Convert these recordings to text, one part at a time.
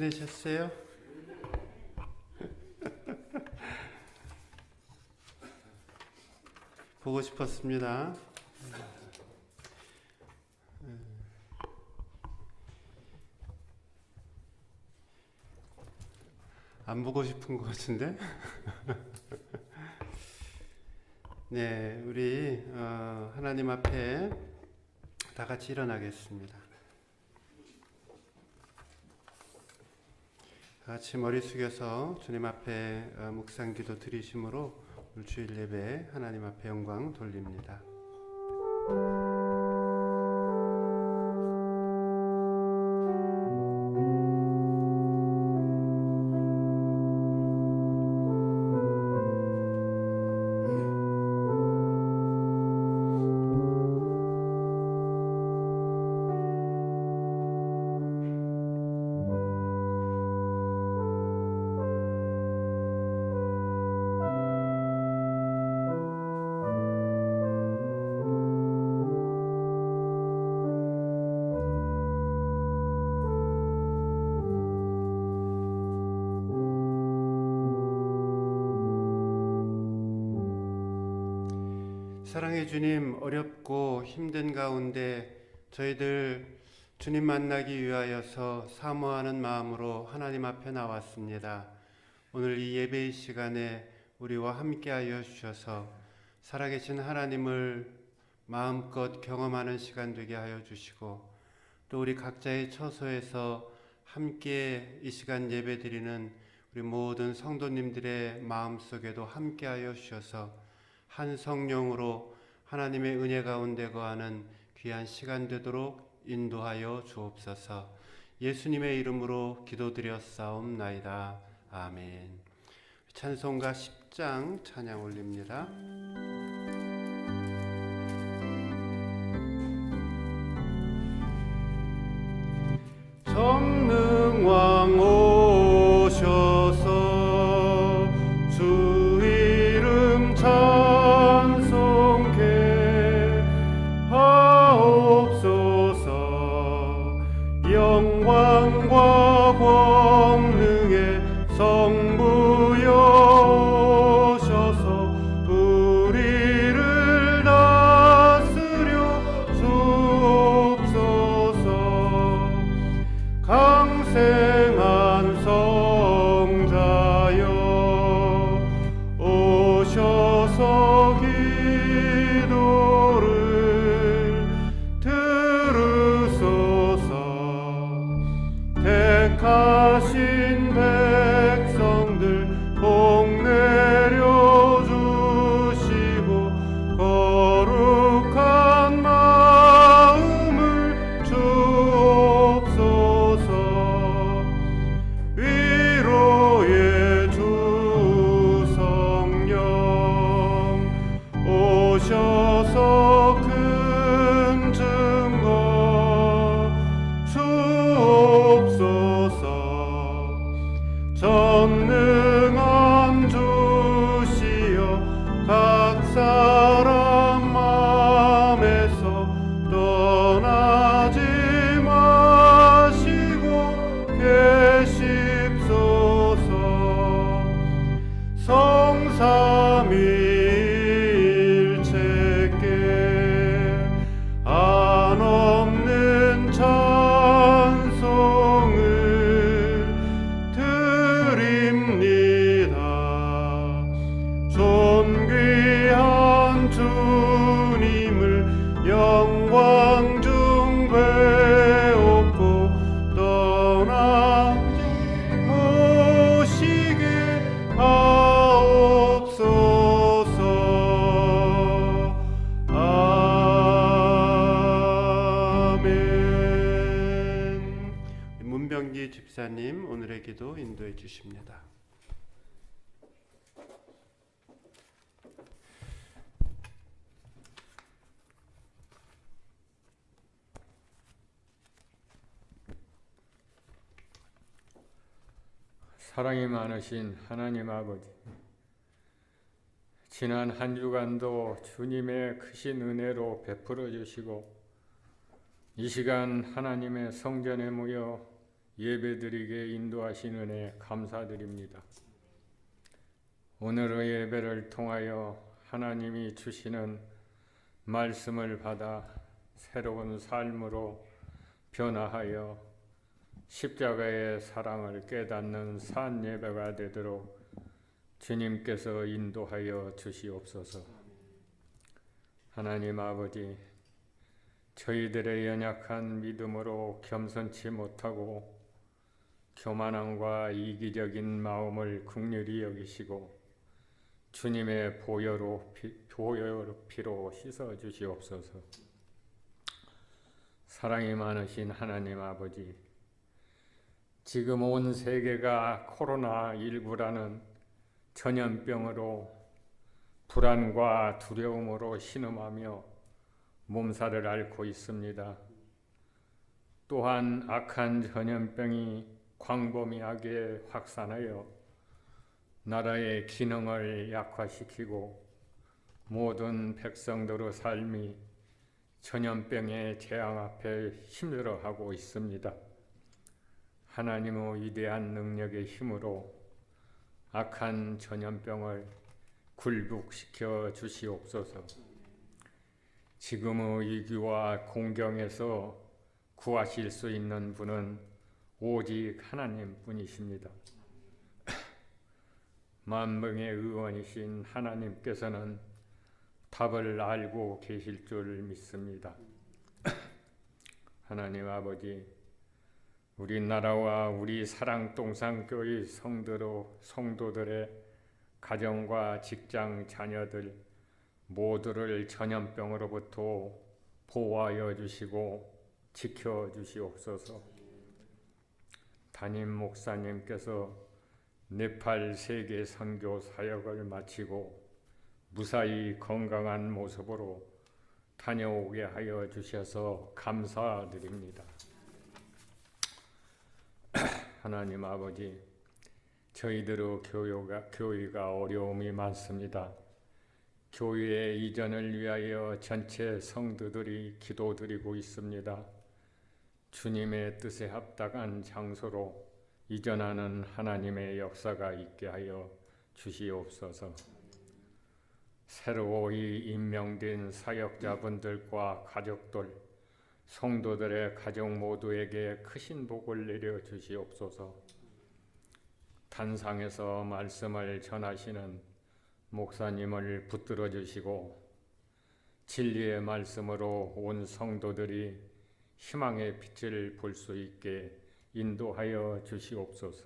지내셨어요? 보고 싶었습니다. 안 보고 싶은 것 같은데? 네, 우리 하나님 앞에 다 같이 일어나겠습니다. 다 같이 머리 숙여서 주님 앞에 묵상 기도 드리심으로 오늘 주일 예배 하나님 앞에 영광 돌립니다. 사랑의 주님, 어렵고 힘든 가운데 저희들 주님 만나기 위하여서 사모하는 마음으로 하나님 앞에 나왔습니다. 오늘 이 예배의 시간에 우리와 함께하여 주셔서 살아계신 하나님을 마음껏 경험하는 시간 되게 하여 주시고, 또 우리 각자의 처소에서 함께 이 시간 예배 드리는 우리 모든 성도님들의 마음속에도 함께하여 주셔서 한 성령으로 하나님의 은혜 가운데 거하는 귀한 시간 되도록 인도하여 주옵소서. 예수님의 이름으로 기도드렸사옵나이다. 아멘. 찬송가 10장 찬양 올립니다. 전능왕 오셔서 주 이름 찬송케 하옵소서. 영광과 권능의 성부여 오셔서 우리를 다스려 주옵소서. 강생한 성자여 오셔서 기도를 들으소서. 택하신 백성들 복 내려 주시고 거룩한 마음을 주옵소서. 위로의 주 성령 오셔서 큰 증거 주옵소서. 전능한 주시여 각 사람 마음에서 떠나지 마시고 계십소서. 성삼위일체께 한없는 찬송을 드립니다. 존귀한 주님을 영광 중 배웠고 떠나지 모시게 하옵소서. 아멘. 문병기 집사님 오늘의 기도 인도해 주십니다. 사랑이 많으신 하나님 아버지, 지난 한 주간도 주님의 크신 은혜로 베풀어 주시고 이 시간 하나님의 성전에 모여 예배드리게 인도하신 은혜 감사드립니다. 오늘의 예배를 통하여 하나님이 주시는 말씀을 받아 새로운 삶으로 변화하여 십자가의 사랑을 깨닫는 산 예배가 되도록 주님께서 인도하여 주시옵소서. 하나님 아버지, 저희들의 연약한 믿음으로 겸손치 못하고 교만함과 이기적인 마음을 긍휼히 여기시고 주님의 보혈로 피로 씻어 주시옵소서. 사랑이 많으신 하나님 아버지, 지금 온 세계가 코로나19라는 전염병으로 불안과 두려움으로 신음하며 몸살을 앓고 있습니다. 또한 악한 전염병이 광범위하게 확산하여 나라의 기능을 약화시키고 모든 백성들의 삶이 전염병의 재앙 앞에 힘들어하고 있습니다. 하나님의 위대한 능력의 힘으로 악한 전염병을 굴복시켜 주시옵소서. 지금의 위기와 공경에서 구하실 수 있는 분은 오직 하나님뿐이십니다. 만병의 의원이신 하나님께서는 답을 알고 계실 줄 믿습니다. 하나님 아버지, 우리나라와 우리 사랑동산교회 성도들의 가정과 직장 자녀들 모두를 전염병으로부터 보호하여 주시고 지켜 주시옵소서. 담임 목사님께서 네팔 세계 선교 사역을 마치고 무사히 건강한 모습으로 다녀오게 하여 주셔서 감사드립니다. 하나님 아버지, 저희들의 교회가 어려움이 많습니다. 교회 이전을 위하여 전체 성도들이 기도드리고 있습니다. 주님의 뜻에 합당한 장소로 이전하는 하나님의 역사가 있게 하여 주시옵소서. 새로이 임명된 사역자분들과 가족들, 성도들의 가족 모두에게 크신 복을 내려 주시옵소서. 단상에서 말씀을 전하시는 목사님을 붙들어 주시고 진리의 말씀으로 온 성도들이 희망의 빛을 볼 수 있게 인도하여 주시옵소서.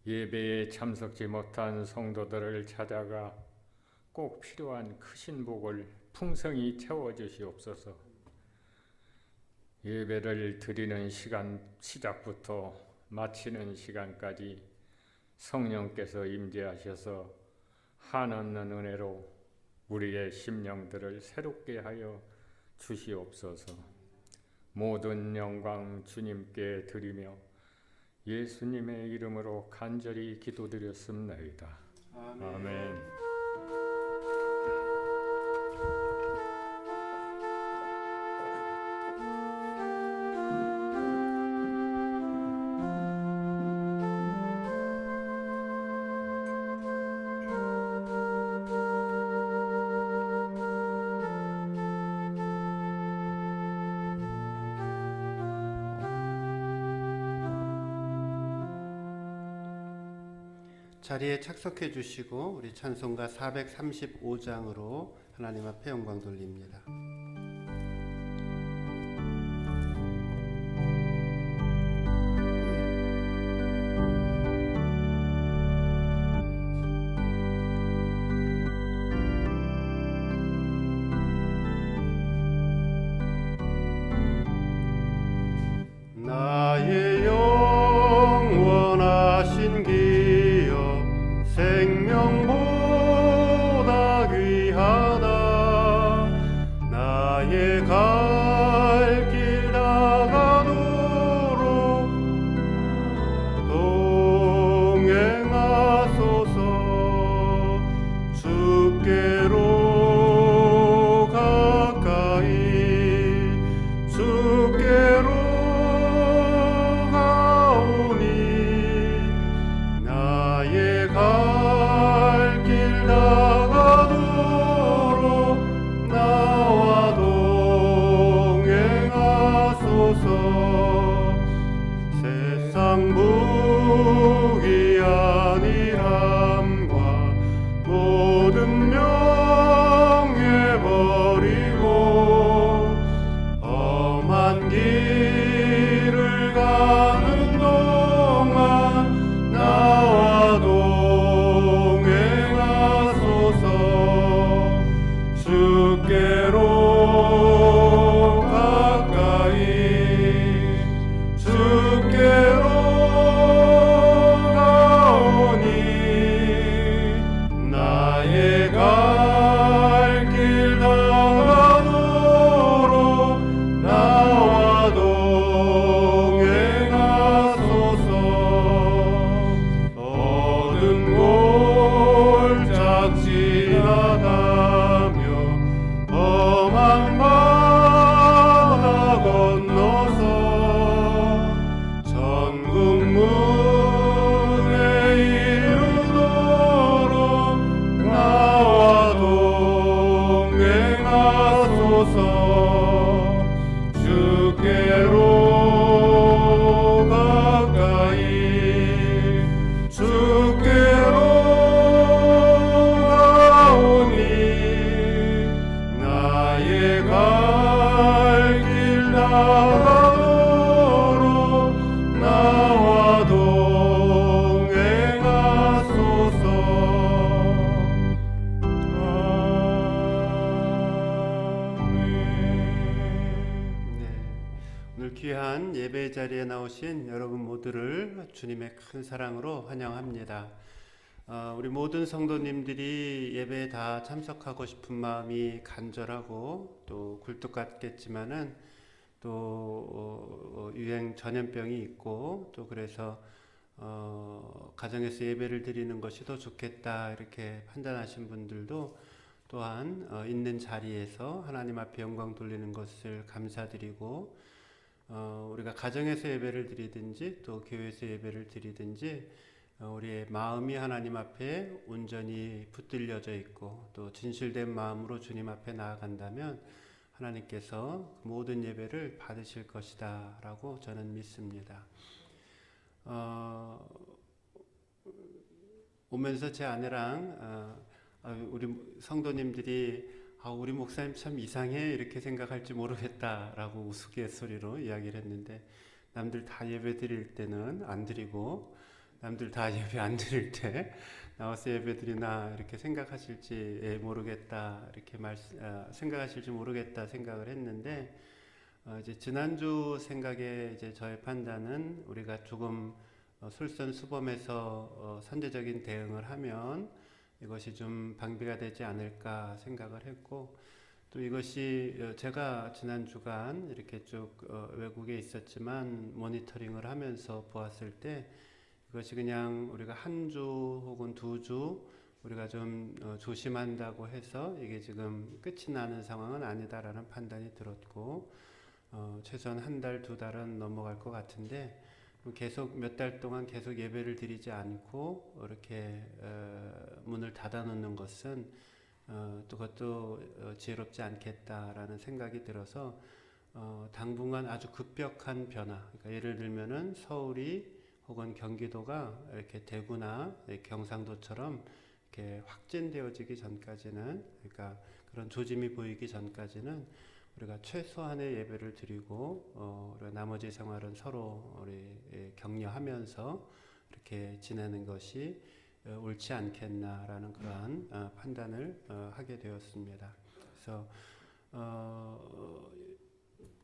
예배에 참석지 못한 성도들을 찾아가 꼭 필요한 크신 복을 풍성히 채워 주시옵소서. 예배를 드리는 시작부터 마치는 시간까지 성령께서 임재하셔서 한없는 은혜로 우리의 심령들을 새롭게 하여 주시옵소서. 모든 영광 주님께 드리며 예수님의 이름으로 간절히 기도드렸습니다. 아멘. 자리에 착석해 주시고 우리 찬송가 435장으로 하나님 앞에 영광 돌립니다. 나의 영원하신 기업 생명보다 귀하다. 갈 길 나가도록 나와 동행하소서. 오늘 귀한 예배 자리에 나오신 여러분 모두를 주님의 큰 사랑으로 환영합니다. 우리 모든 성도님들이 예배에 다 참석하고 싶은 마음이 간절하고 또 굴뚝 같겠지만은 또 유행 전염병이 있고 또 그래서 가정에서 예배를 드리는 것이 더 좋겠다 이렇게 판단하신 분들도 또한 있는 자리에서 하나님 앞에 영광 돌리는 것을 감사드리고 우리가 가정에서 예배를 드리든지 또 교회에서 예배를 드리든지 우리의 마음이 하나님 앞에 온전히 붙들려져 있고 또 진실된 마음으로 주님 앞에 나아간다면 하나님께서 모든 예배를 받으실 것이다 라고 저는 믿습니다. 오면서 제 아내랑 우리 성도님들이 우리 목사님 참 이상해 이렇게 생각할지 모르겠다라고 우스갯소리로 이야기를 했는데 남들 다 예배 드릴 때는 안 드리고 남들 다 예배 안 드릴 때 나와서 예배 드리나 이렇게 생각하실지 모르겠다 이렇게 생각하실지 모르겠다 생각을 했는데 이제 지난주 생각에 이제 저의 판단은 우리가 조금 솔선수범해서 선제적인 대응을 하면 이것이 좀 방비가 되지 않을까 생각을 했고 또 이것이 제가 지난 주간 이렇게 쭉 외국에 있었지만 모니터링을 하면서 보았을 때 이것이 그냥 우리가 한 주 혹은 2주 우리가 좀 조심한다고 해서 이게 지금 끝이 나는 상황은 아니다라는 판단이 들었고 최소한 1달, 2달은 넘어갈 것 같은데 계속 몇 달 동안 계속 예배를 드리지 않고 이렇게 문을 닫아 놓는 것은 또 그것도 지혜롭지 않겠다라는 생각이 들어서 당분간 아주 급격한 변화, 그러니까 예를 들면은 서울이 혹은 경기도가 이렇게 대구나 경상도처럼 이렇게 확진되어지기 전까지는, 그러니까 그런 조짐이 보이기 전까지는 우리가 최소한의 예배를 드리고 우리가 나머지 생활은 서로 우리 격려하면서 이렇게 지내는 것이 옳지 않겠나라는 그러한 판단을 하게 되었습니다. 그래서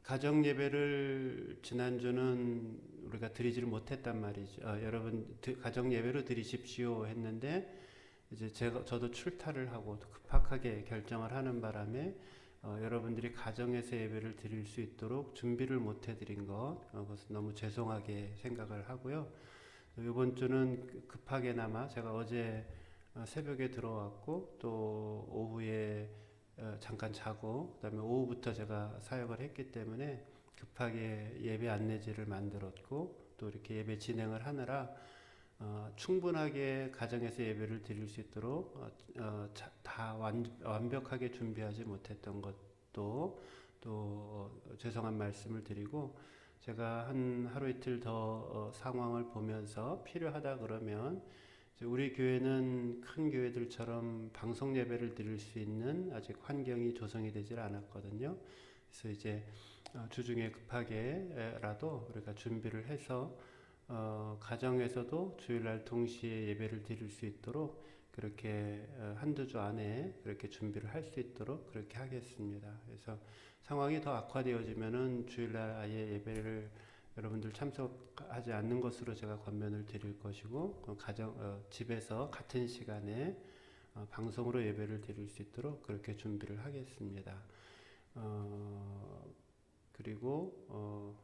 가정 예배를 지난주는 우리가 드리지를 못했단 말이죠. 여러분 가정 예배로 드리십시오 했는데 이제 저도 출타를 하고 급하게 결정을 하는 바람에 여러분들이 가정에서 예배를 드릴 수 있도록 준비를 못 해드린 그것은 너무 죄송하게 생각을 하고요. 이번 주는 급하게나마 제가 어제 새벽에 들어왔고 또 오후에 잠깐 자고 그다음에 오후부터 제가 사역을 했기 때문에 급하게 예배 안내지를 만들었고 또 이렇게 예배 진행을 하느라 충분하게 가정에서 예배를 드릴 수 있도록 다 완벽하게 준비하지 못했던 것도 또 죄송한 말씀을 드리고 제가 한 하루 이틀 더 상황을 보면서 필요하다 그러면 우리 교회는 큰 교회들처럼 방송 예배를 드릴 수 있는 아직 환경이 조성이 되질 않았거든요. 그래서 이제 주중에 급하게라도 우리가 준비를 해서 가정에서도 주일날 동시에 예배를 드릴 수 있도록 그렇게 한두 주 안에 그렇게 준비를 할 수 있도록 그렇게 하겠습니다. 그래서 상황이 더 악화되어지면은 주일날 아예 예배를 여러분들 참석하지 않는 것으로 제가 권면을 드릴 것이고 집에서 같은 시간에 방송으로 예배를 드릴 수 있도록 그렇게 준비를 하겠습니다. 그리고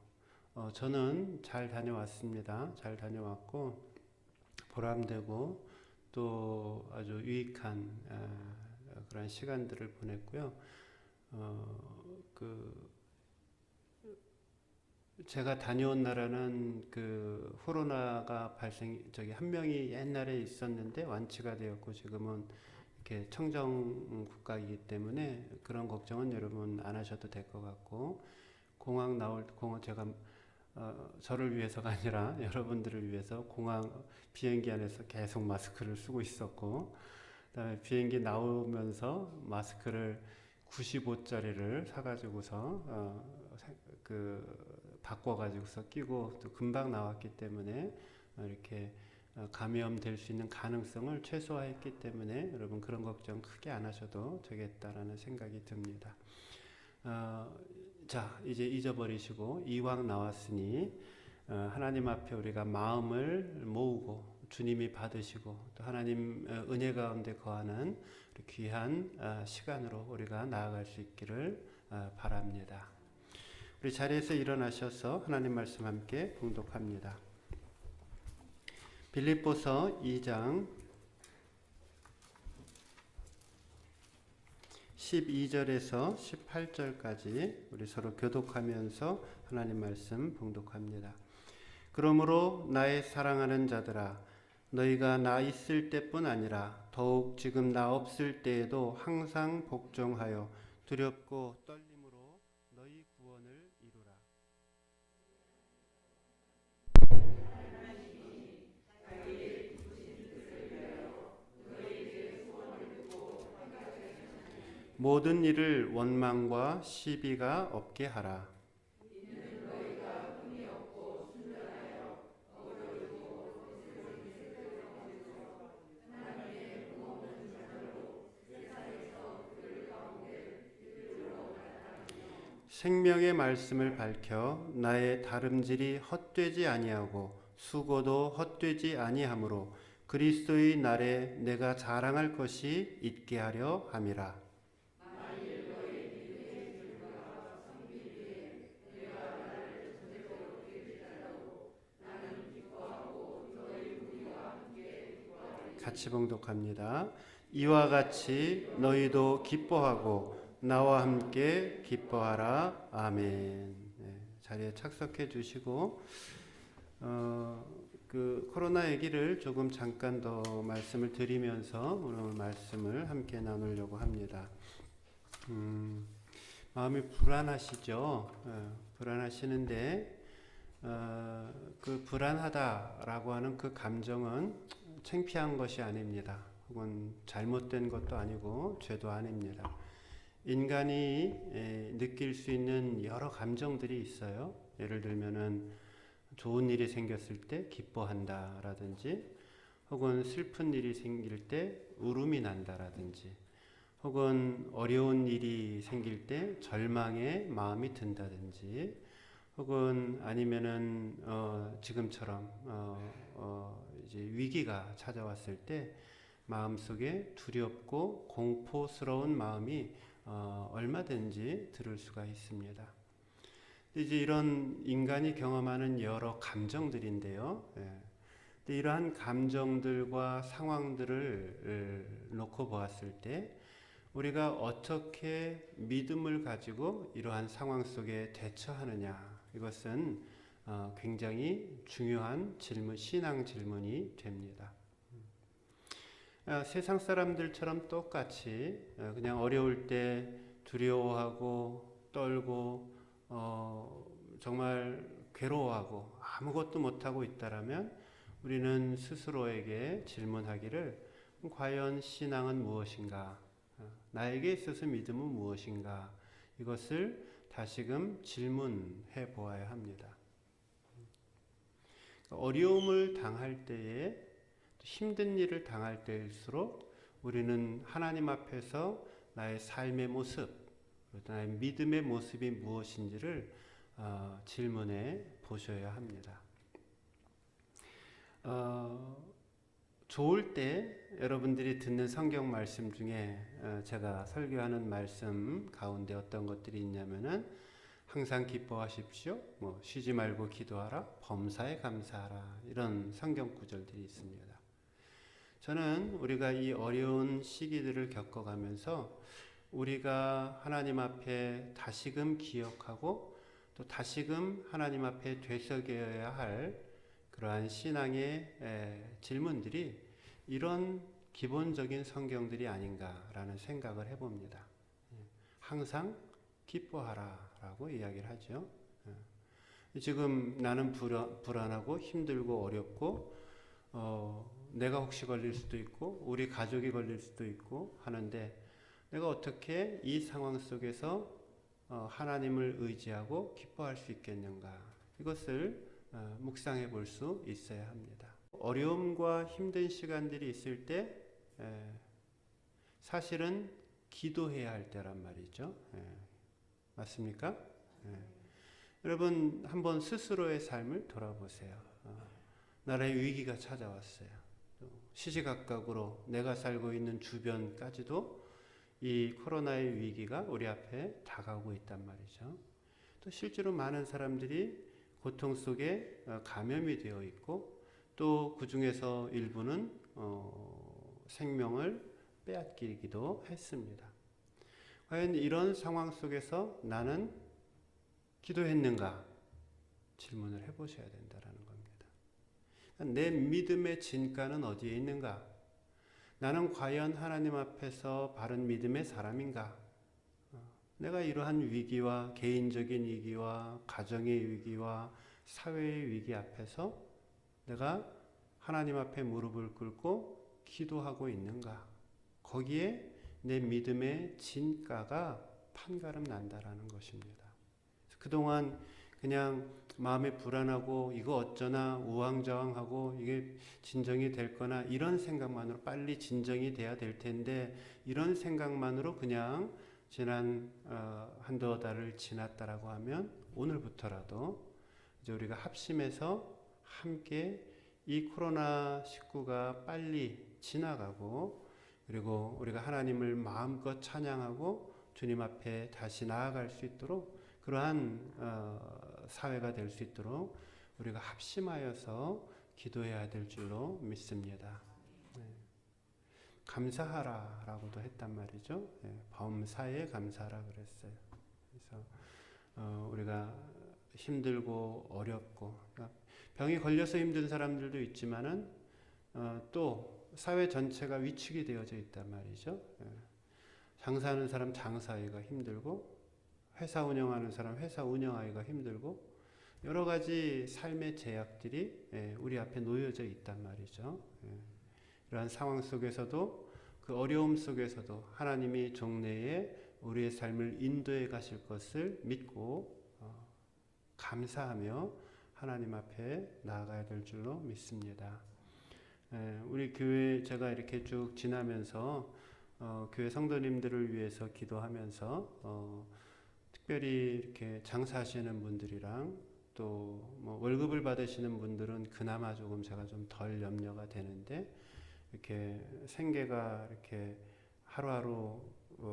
저는 잘 다녀왔습니다. 잘 다녀왔고 보람되고 또 아주 유익한 그런 시간들을 보냈고요. 제가 다녀온 나라는 그 코로나가 한 명이 옛날에 있었는데 완치가 되었고 지금은 이렇게 청정 국가이기 때문에 그런 걱정은 여러분 안 하셔도 될 것 같고 공항 제가 저를 위해서가 아니라 여러분들을 위해서 비행기 안에서 계속 마스크를 쓰고 있었고 그다음에 비행기 나오면서 마스크를 95짜리를 사가지고서 바꿔가지고서 끼고 또 금방 나왔기 때문에 이렇게 감염될 수 있는 가능성을 최소화했기 때문에 여러분 그런 걱정 크게 안 하셔도 되겠다라는 생각이 듭니다. 자, 이제 잊어버리시고 이왕 나왔으니 하나님 앞에 우리가 마음을 모으고 주님이 받으시고 또 하나님 은혜 가운데 거하는 귀한 시간으로 우리가 나아갈 수 있기를 바랍니다. 우리 자리에서 일어나셔서 하나님 말씀 함께 봉독합니다. 빌립보서 2장 12절에서 18절까지 우리 서로 교독하면서 하나님 말씀 봉독합니다. 그러므로 나의 사랑하는 자들아, 너희가 나 있을 때뿐 아니라 더욱 지금 나 없을 때에도 항상 복종하여 두렵고 떨림으로 너희 구원을 이루라. 모든 일을 원망과 시비가 없게 하라. 생명의 말씀을 밝혀 나의 다름질이 헛되지 아니하고 수고도 헛되지 아니하므로 그리스도의 날에 내가 자랑할 것이 있게 하려 함이라. 같이 봉독합니다. 이와 같이 너희도 기뻐하고 나와 함께 기뻐하라. 아멘. 네, 자리에 착석해 주시고 코로나 얘기를 조금 잠깐 더 말씀을 드리면서 오늘 말씀을 함께 나누려고 합니다. 마음이 불안하시죠? 불안하시는데 그 불안하다라고 하는 그 감정은 창피한 것이 아닙니다. 혹은 잘못된 것도 아니고 죄도 아닙니다. 인간이 느낄 수 있는 여러 감정들이 있어요. 예를 들면은 좋은 일이 생겼을 때 기뻐한다라든지, 혹은 슬픈 일이 생길 때 울음이 난다라든지, 혹은 어려운 일이 생길 때 절망의 마음이 든다든지, 혹은 아니면은 지금처럼 이제 위기가 찾아왔을 때 마음속에 두렵고 공포스러운 마음이 얼마든지 들을 수가 있습니다. 이제 이런 인간이 경험하는 여러 감정들인데요. 근데 이러한 감정들과 상황들을 놓고 보았을 때 우리가 어떻게 믿음을 가지고 이러한 상황 속에 대처하느냐, 이것은 굉장히 중요한 질문, 신앙 질문이 됩니다. 세상 사람들처럼 똑같이 그냥 어려울 때 두려워하고 떨고 정말 괴로워하고 아무것도 못하고 있다라면 우리는 스스로에게 질문하기를, 과연 신앙은 무엇인가? 나에게 있어서 믿음은 무엇인가? 이것을 다시금 질문해 보아야 합니다. 어려움을 당할 때에, 힘든 일을 당할 때일수록 우리는 하나님 앞에서 나의 삶의 모습, 나의 믿음의 모습이 무엇인지를 질문해 보셔야 합니다. 좋을 때 여러분들이 듣는 성경 말씀 중에 제가 설교하는 말씀 가운데 어떤 것들이 있냐면은 항상 기뻐하십시오, 쉬지 말고 기도하라, 범사에 감사하라, 이런 성경 구절들이 있습니다. 저는 우리가 이 어려운 시기들을 겪어가면서 우리가 하나님 앞에 다시금 기억하고 또 다시금 하나님 앞에 되새겨야 할 그러한 신앙의 질문들이 이런 기본적인 성경들이 아닌가라는 생각을 해봅니다. 항상 기뻐하라라고 이야기를 하죠. 지금 나는 불안하고 힘들고 어렵고 내가 혹시 걸릴 수도 있고 우리 가족이 걸릴 수도 있고 하는데, 내가 어떻게 이 상황 속에서 하나님을 의지하고 기뻐할 수 있겠는가? 이것을 묵상해 볼 수 있어야 합니다. 어려움과 힘든 시간들이 있을 때 사실은 기도해야 할 때란 말이죠. 맞습니까? 여러분 한번 스스로의 삶을 돌아보세요. 나라의 위기가 찾아왔어요. 시시각각으로 내가 살고 있는 주변까지도 이 코로나의 위기가 우리 앞에 다가오고 있단 말이죠. 또 실제로 많은 사람들이 고통 속에 감염이 되어 있고 또 그 중에서 일부는 생명을 빼앗기기도 했습니다. 과연 이런 상황 속에서 나는 기도했는가? 질문을 해보셔야 된다는 겁니다. 내 믿음의 진가는 어디에 있는가? 나는 과연 하나님 앞에서 바른 믿음의 사람인가? 내가 이러한 위기와 개인적인 위기와 가정의 위기와 사회의 위기 앞에서 내가 하나님 앞에 무릎을 꿇고 기도하고 있는가? 거기에 내 믿음의 진가가 판가름 난다라는 것입니다. 그동안 그냥 마음이 불안하고 이거 어쩌나 우왕좌왕하고 이게 진정이 될 거나 이런 생각만으로 빨리 진정이 돼야 될 텐데 이런 생각만으로 그냥 지난 한두 달을 지났다라고 하면 오늘부터라도 이제 우리가 합심해서 함께 이 코로나19가 빨리 지나가고 그리고 우리가 하나님을 마음껏 찬양하고 주님 앞에 다시 나아갈 수 있도록 그러한 사회가 될 수 있도록 우리가 합심하여서 기도해야 될 줄로 믿습니다. 감사하라라고도 했단 말이죠. 범사에 감사하라 그랬어요. 그래서 우리가 힘들고 어렵고 그러니까 병이 걸려서 힘든 사람들도 있지만은 또 사회 전체가 위축이 되어져 있단 말이죠. 장사하는 사람 장사하기가 힘들고 회사 운영하는 사람 회사 운영하기가 힘들고 여러 가지 삶의 제약들이 우리 앞에 놓여져 있단 말이죠. 이러한 상황 속에서도 그 어려움 속에서도 하나님이 종래에 우리의 삶을 인도해 가실 것을 믿고 감사하며 하나님 앞에 나아가야 될 줄로 믿습니다. 우리 교회 제가 이렇게 쭉 지나면서 교회 성도님들을 위해서 기도하면서 특별히 이렇게 장사하시는 분들이랑 또 뭐 월급을 받으시는 분들은 그나마 조금 제가 좀 덜 염려가 되는데 이렇게 생계가 이렇게 하루하루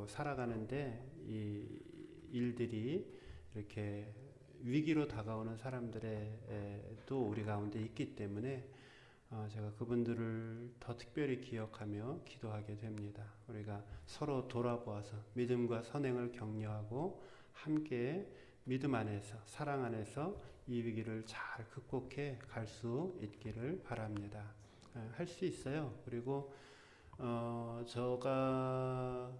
살아가는데 이 일들이 이렇게 위기로 다가오는 사람들의 또 우리 가운데 있기 때문에 제가 그분들을 더 특별히 기억하며 기도하게 됩니다. 우리가 서로 돌아보아서 믿음과 선행을 격려하고 함께 믿음 안에서 사랑 안에서 이 위기를 잘 극복해 갈 수 있기를 바랍니다. 할 수 있어요. 그리고 제가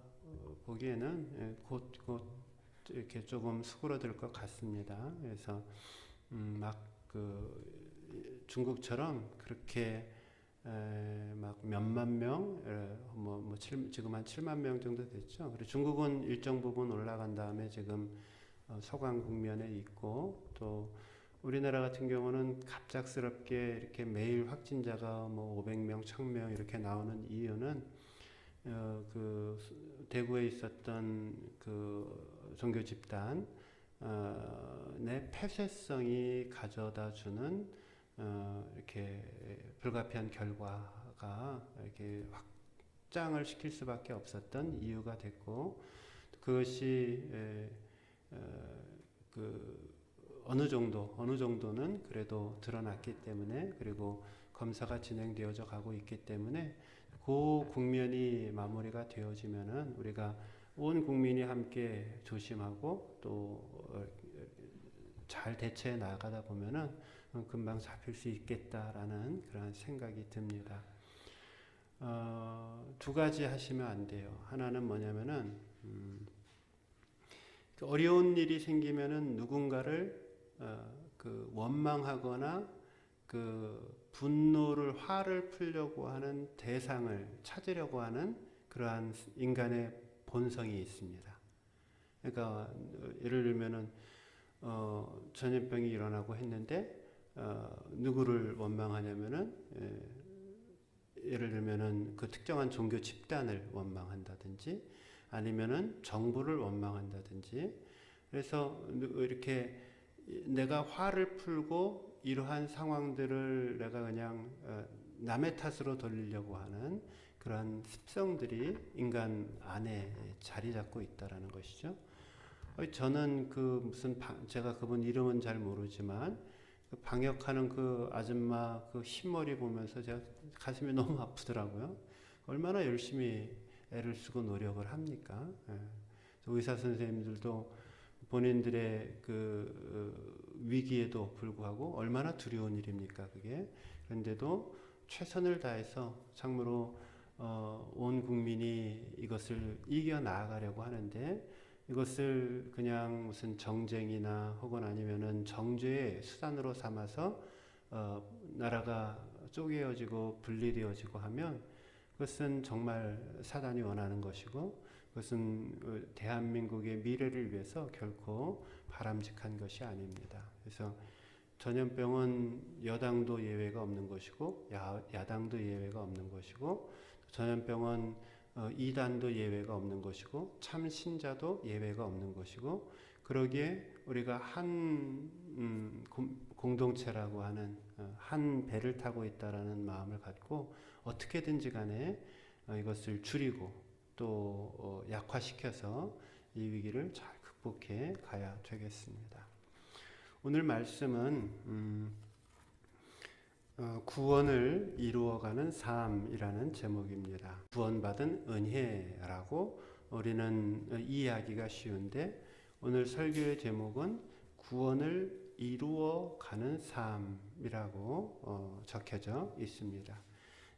보기에는 곧 이렇게 조금 수그러들 것 같습니다. 그래서 막 그 중국처럼 그렇게 막 몇만 명, 지금 한 7만 명 정도 됐죠. 그리고 중국은 일정 부분 올라간 다음에 지금 소강 국면에 있고 또 우리나라 같은 경우는 갑작스럽게 이렇게 매일 확진자가 뭐 500명, 1000명 이렇게 나오는 이유는 그 대구에 있었던 그 종교 집단 내 폐쇄성이 가져다 주는 이렇게 불가피한 결과가 이렇게 확장을 시킬 수밖에 없었던 이유가 됐고 그것이 그 어느 정도는 그래도 드러났기 때문에 그리고 검사가 진행되어져 가고 있기 때문에 그 국면이 마무리가 되어지면은 우리가 온 국민이 함께 조심하고 또 잘 대처해 나가다 보면은 금방 잡힐 수 있겠다라는 그런 생각이 듭니다. 두 가지 하시면 안 돼요. 하나는 뭐냐면은 어려운 일이 생기면은 누군가를 그 원망하거나 그 분노를 화를 풀려고 하는 대상을 찾으려고 하는 그러한 인간의 본성이 있습니다. 그러니까 예를 들면은 전염병이 일어나고 했는데 누구를 원망하냐면은 예를 들면은 그 특정한 종교 집단을 원망한다든지 아니면은 정부를 원망한다든지 그래서 이렇게 내가 화를 풀고 이러한 상황들을 내가 그냥 남의 탓으로 돌리려고 하는 그러한 습성들이 인간 안에 자리 잡고 있다라는 것이죠. 저는 그 무슨 제가 그분 이름은 잘 모르지만 그 방역하는 그 아줌마 그 흰머리 보면서 제가 가슴이 너무 아프더라고요. 얼마나 열심히 애를 쓰고 노력을 합니까? 예. 의사 선생님들도 본인들의 그 위기에도 불구하고 얼마나 두려운 일입니까, 그게? 그런데도 최선을 다해서 참으로 온 국민이 이것을 이겨 나아가려고 하는데 이것을 그냥 무슨 정쟁이나 혹은 아니면은 정죄의 수단으로 삼아서 나라가 쪼개어지고 분리되어지고 하면 그것은 정말 사단이 원하는 것이고 그것은 대한민국의 미래를 위해서 결코 바람직한 것이 아닙니다. 그래서 전염병은 여당도 예외가 없는 것이고 야당도 예외가 없는 것이고 전염병은 이단도 예외가 없는 것이고 참 신자도 예외가 없는 것이고 그러기에 우리가 한 공동체라고 하는 한 배를 타고 있다라는 마음을 갖고 어떻게든지 간에 이것을 줄이고 또 약화시켜서 이 위기를 잘 극복해 가야 되겠습니다. 오늘 말씀은 구원을 이루어가는 삶이라는 제목입니다. 구원받은 은혜라고 우리는 이해하기가 쉬운데 오늘 설교의 제목은 구원을 이루어가는 삶이라고 적혀져 있습니다.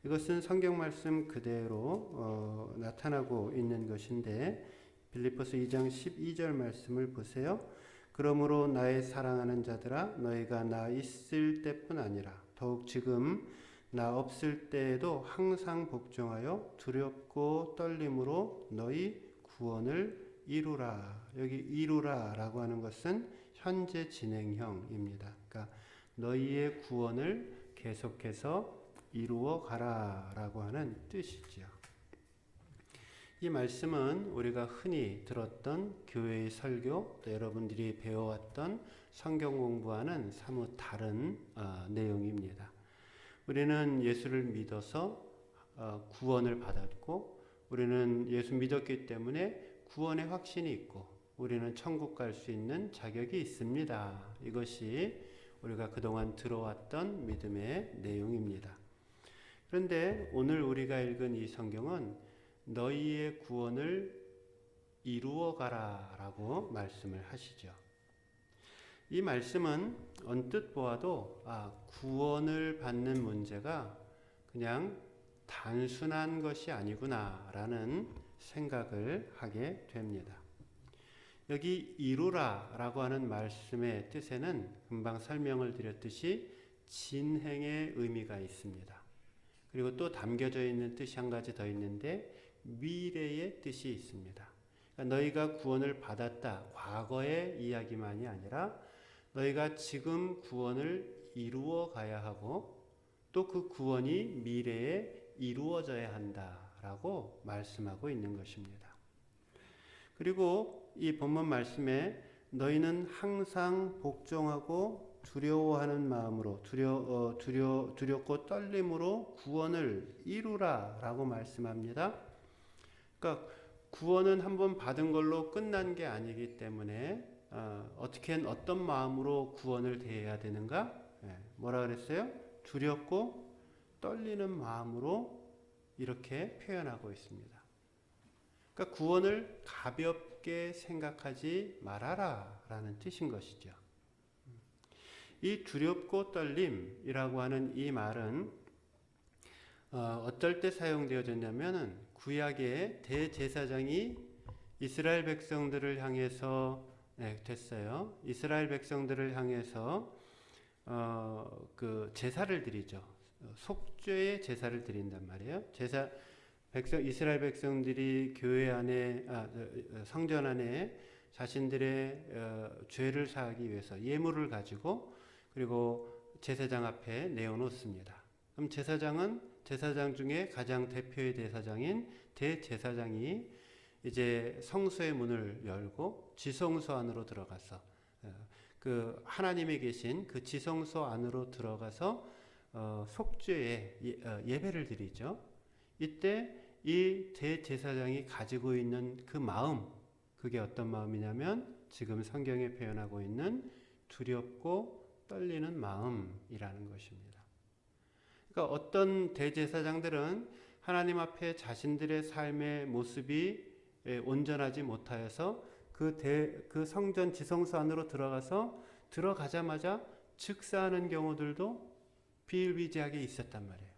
이것은 성경 말씀 그대로 나타나고 있는 것인데 빌립보서 2장 12절 말씀을 보세요. 그러므로 나의 사랑하는 자들아 너희가 나 있을 때뿐 아니라 더욱 지금 나 없을 때에도 항상 복종하여 두렵고 떨림으로 너희 구원을 이루라. 여기 이루라라고 하는 것은 현재 진행형입니다. 그러니까 너희의 구원을 계속해서 이루어 가라라고 하는 뜻이지요. 이 말씀은 우리가 흔히 들었던 교회의 설교, 또 여러분들이 배워왔던 성경 공부와는 사뭇 다른 내용입니다. 우리는 예수를 믿어서 구원을 받았고 우리는 예수 믿었기 때문에 구원의 확신이 있고 우리는 천국 갈 수 있는 자격이 있습니다. 이것이 우리가 그동안 들어왔던 믿음의 내용입니다. 그런데 오늘 우리가 읽은 이 성경은 너희의 구원을 이루어 가라 라고 말씀을 하시죠. 이 말씀은 언뜻 보아도 구원을 받는 문제가 그냥 단순한 것이 아니구나 라는 생각을 하게 됩니다. 여기 이루라 라고 하는 말씀의 뜻에는 금방 설명을 드렸듯이 진행의 의미가 있습니다. 그리고 또 담겨져 있는 뜻이 한 가지 더 있는데 미래의 뜻이 있습니다. 그러니까 너희가 구원을 받았다. 과거의 이야기만이 아니라 너희가 지금 구원을 이루어 가야 하고 또 그 구원이 미래에 이루어져야 한다라고 말씀하고 있는 것입니다. 그리고 이 본문 말씀에 너희는 항상 복종하고 두려워하는 마음으로 두렵고 떨림으로 구원을 이루라라고 말씀합니다. 그러니까 구원은 한번 받은 걸로 끝난 게 아니기 때문에 어떤 마음으로 구원을 대해야 되는가? 뭐라 그랬어요? 두렵고 떨리는 마음으로 이렇게 표현하고 있습니다. 그러니까 구원을 가볍게 생각하지 말아라 라는 뜻인 것이죠. 이 두렵고 떨림이라고 하는 이 말은 어떨 때 사용되어졌냐면 구약의 대제사장이 이스라엘 백성들을 향해서 됐어요. 이스라엘 백성들을 향해서 그 제사를 드리죠. 속죄의 제사를 드린단 말이에요. 이스라엘 백성들이 교회 안에 성전 안에 자신들의 죄를 사하기 위해서 예물을 가지고 그리고 제사장 앞에 내어놓습니다. 그럼 제사장 중에 가장 대표의 대사장인 대제사장이 이제 성소의 문을 열고 지성소 안으로 들어가서 그 하나님이 계신 그 지성소 안으로 들어가서 속죄의 예배를 드리죠. 이때 이 대제사장이 가지고 있는 그 마음, 그게 어떤 마음이냐면 지금 성경에 표현하고 있는 두렵고 떨리는 마음이라는 것입니다. 그러니까 어떤 대제사장들은 하나님 앞에 자신들의 삶의 모습이 온전하지 못하여서 그 성전 지성소 안으로 들어가자마자 즉사하는 경우들도 비일비재하게 있었단 말이에요.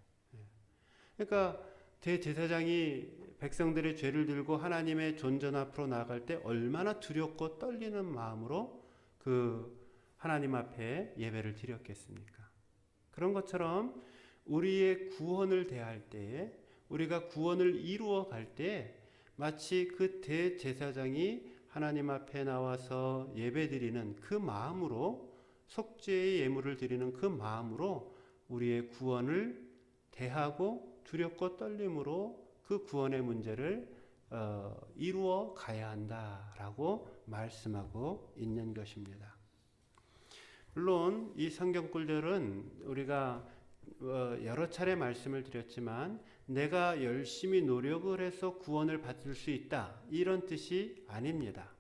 그러니까 대제사장이 백성들의 죄를 들고 하나님의 존전 앞으로 나아갈 때 얼마나 두렵고 떨리는 마음으로 그 하나님 앞에 예배를 드렸겠습니까? 그런 것처럼 우리의 구원을 대할 때에 우리가 구원을 이루어 갈 때 마치 그 대제사장이 하나님 앞에 나와서 예배드리는 그 마음으로 속죄의 예물을 드리는 그 마음으로 우리의 구원을 대하고 두렵고 떨림으로 그 구원의 문제를 이루어 가야 한다라고 말씀하고 있는 것입니다. 물론 이 성경 구절은 우리가 여러 차례 말씀을 드렸지만 내가 열심히 노력을 해서 구원을 받을 수 있다 이런 뜻이 아닙니다.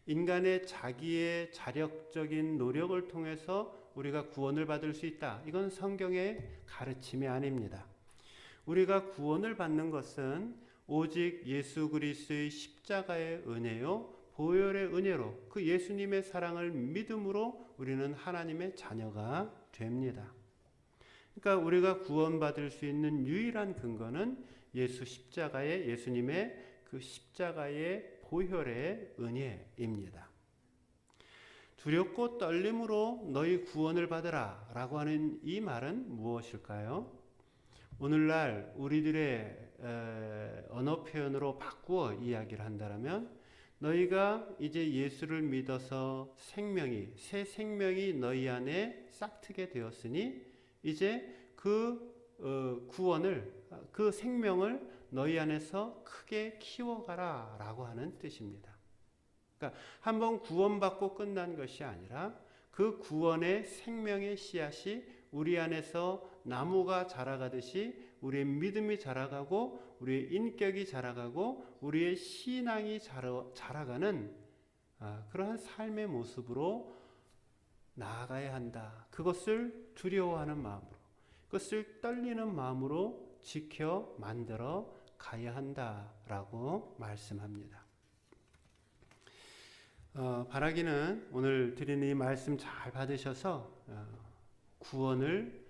인간의 자기의 자력적인 노력을 통해서 우리가 구원을 받을 수 있다. 이건 성경의 가르침이 아닙니다. 우리가 구원을 받는 것은 오직 예수 그리스도의 십자가의 은혜요 보혈의 은혜로 그 예수님의 사랑을 믿음으로 우리는 하나님의 자녀가 됩니다. 그러니까 우리가 구원받을 수 있는 유일한 근거는 예수님의 그 십자가의 보혈의 은혜입니다. 두렵고 떨림으로 너희 구원을 받으라 라고 하는 이 말은 무엇일까요? 오늘날 우리들의 언어 표현으로 바꾸어 이야기를 한다면 너희가 이제 예수를 믿어서 새 생명이 너희 안에 싹트게 되었으니 이제 그 구원을 그 생명을 너희 안에서 크게 키워가라 라고 하는 뜻입니다. 그러니까 한번 구원받고 끝난 것이 아니라 그 구원의 생명의 씨앗이 우리 안에서 나무가 자라가듯이 우리의 믿음이 자라가고 우리의 인격이 자라가고 우리의 신앙이 자라가는 그러한 삶의 모습으로 나아가야 한다. 그것을 두려워하는 마음으로, 그것을 떨리는 마음으로 지켜 만들어 가야 한다라고 말씀합니다. 바라기는 오늘 드리는 이 말씀 잘 받으셔서 구원을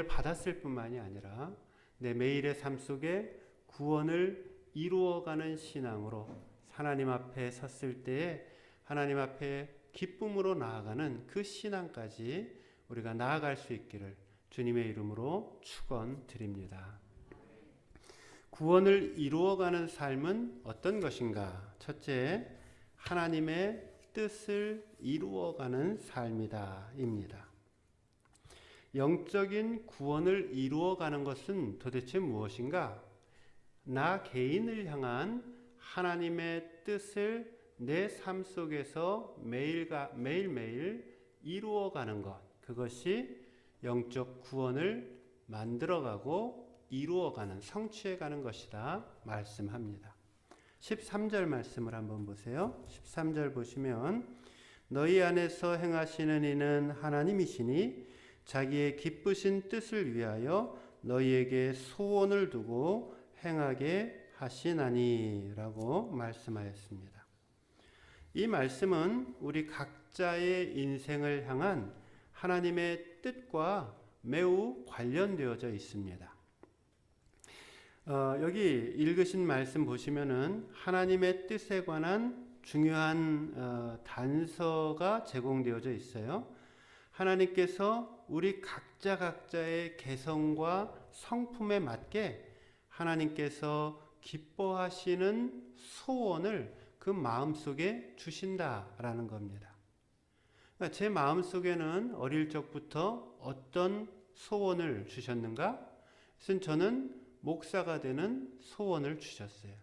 받았을 뿐만이 아니라 내 매일의 삶 속에 구원을 이루어가는 신앙으로 하나님 앞에 섰을 때에 하나님 앞에 기쁨으로 나아가는 그 신앙까지 우리가 나아갈 수 있기를 주님의 이름으로 축원드립니다. 구원을 이루어가는 삶은 어떤 것인가? 첫째, 하나님의 뜻을 이루어가는 삶이다입니다. 영적인 구원을 이루어가는 것은 도대체 무엇인가? 나 개인을 향한 하나님의 뜻을 내 삶 속에서 매일매일 이루어가는 것, 그것이 영적 구원을 만들어가고 이루어가는, 성취해가는 것이다 말씀합니다. 13절 말씀을 한번 보세요. 13절 보시면 너희 안에서 행하시는 이는 하나님이시니 자기의 기쁘신 뜻을 위하여 너희에게 소원을 두고 행하게 하시나니 라고 말씀하였습니다. 이 말씀은 우리 각자의 인생을 향한 하나님의 뜻과 매우 관련되어져 있습니다. 여기 읽으신 말씀 보시면은 하나님의 뜻에 관한 중요한 단서가 제공되어져 있어요. 하나님께서 우리 각자의 개성과 성품에 맞게 하나님께서 기뻐하시는 소원을 그 마음속에 주신다라는 겁니다. 그러니까 제 마음속에는 어릴 적부터 어떤 소원을 주셨는가? 그것은 저는 목사가 되는 소원을 주셨어요.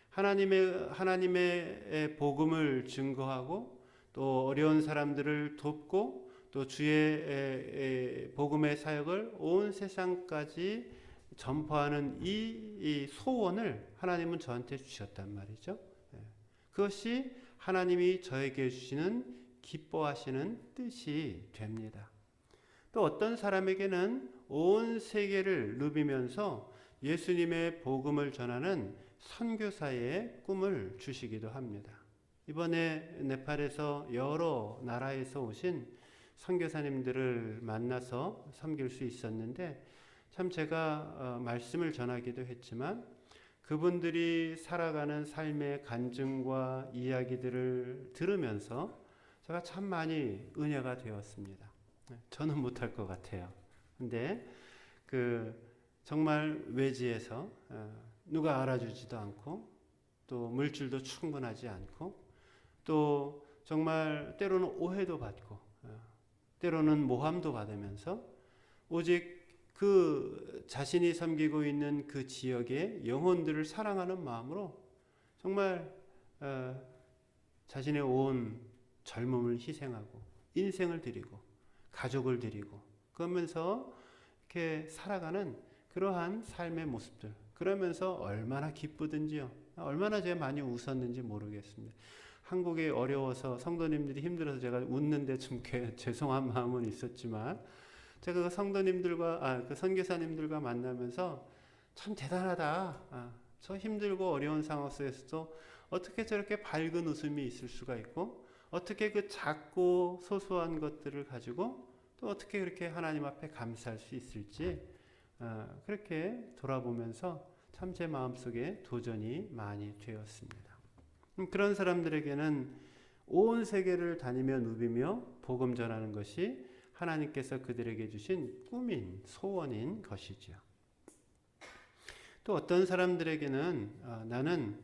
하나님의 복음을 증거하고 또 어려운 사람들을 돕고 또 주의 복음의 사역을 온 세상까지 전파하는 이 소원을 하나님은 저한테 주셨단 말이죠. 그것이 하나님이 저에게 주시는 기뻐하시는 뜻이 됩니다. 또 어떤 사람에게는 온 세계를 누비면서 예수님의 복음을 전하는 선교사의 꿈을 주시기도 합니다. 이번에 네팔에서 여러 나라에서 오신 선교사님들을 만나서 섬길 수 있었는데 참 제가 말씀을 전하기도 했지만 그분들이 살아가는 삶의 간증과 이야기들을 들으면서 제가 참 많이 은혜가 되었습니다. 저는 못할 것 같아요. 근데 정말 외지에서 누가 알아주지도 않고 또 물질도 충분하지 않고 또 정말 때로는 오해도 받고 때로는 모함도 받으면서 오직 그 자신이 섬기고 있는 그 지역의 영혼들을 사랑하는 마음으로 정말 자신의 온 젊음을 희생하고 인생을 드리고 가족을 드리고 그러면서 이렇게 살아가는 그러한 삶의 모습들, 그러면서 얼마나 기쁘든지요, 얼마나 제가 많이 웃었는지 모르겠습니다. 한국이 어려워서 성도님들이 힘들어서 제가 웃는데 좀 죄송한 마음은 있었지만 제가 그 성도님들과 그 선교사님들과 만나면서 참 대단하다. 저 힘들고 어려운 상황 속에서도 어떻게 저렇게 밝은 웃음이 있을 수가 있고 어떻게 그 작고 소소한 것들을 가지고 또 어떻게 그렇게 하나님 앞에 감사할 수 있을지 그렇게 돌아보면서 참 제 마음속에 도전이 많이 되었습니다. 그런 사람들에게는 온 세계를 다니며 누비며 복음 전하는 것이 하나님께서 그들에게 주신 꿈인 소원인 것이죠. 또 어떤 사람들에게는 나는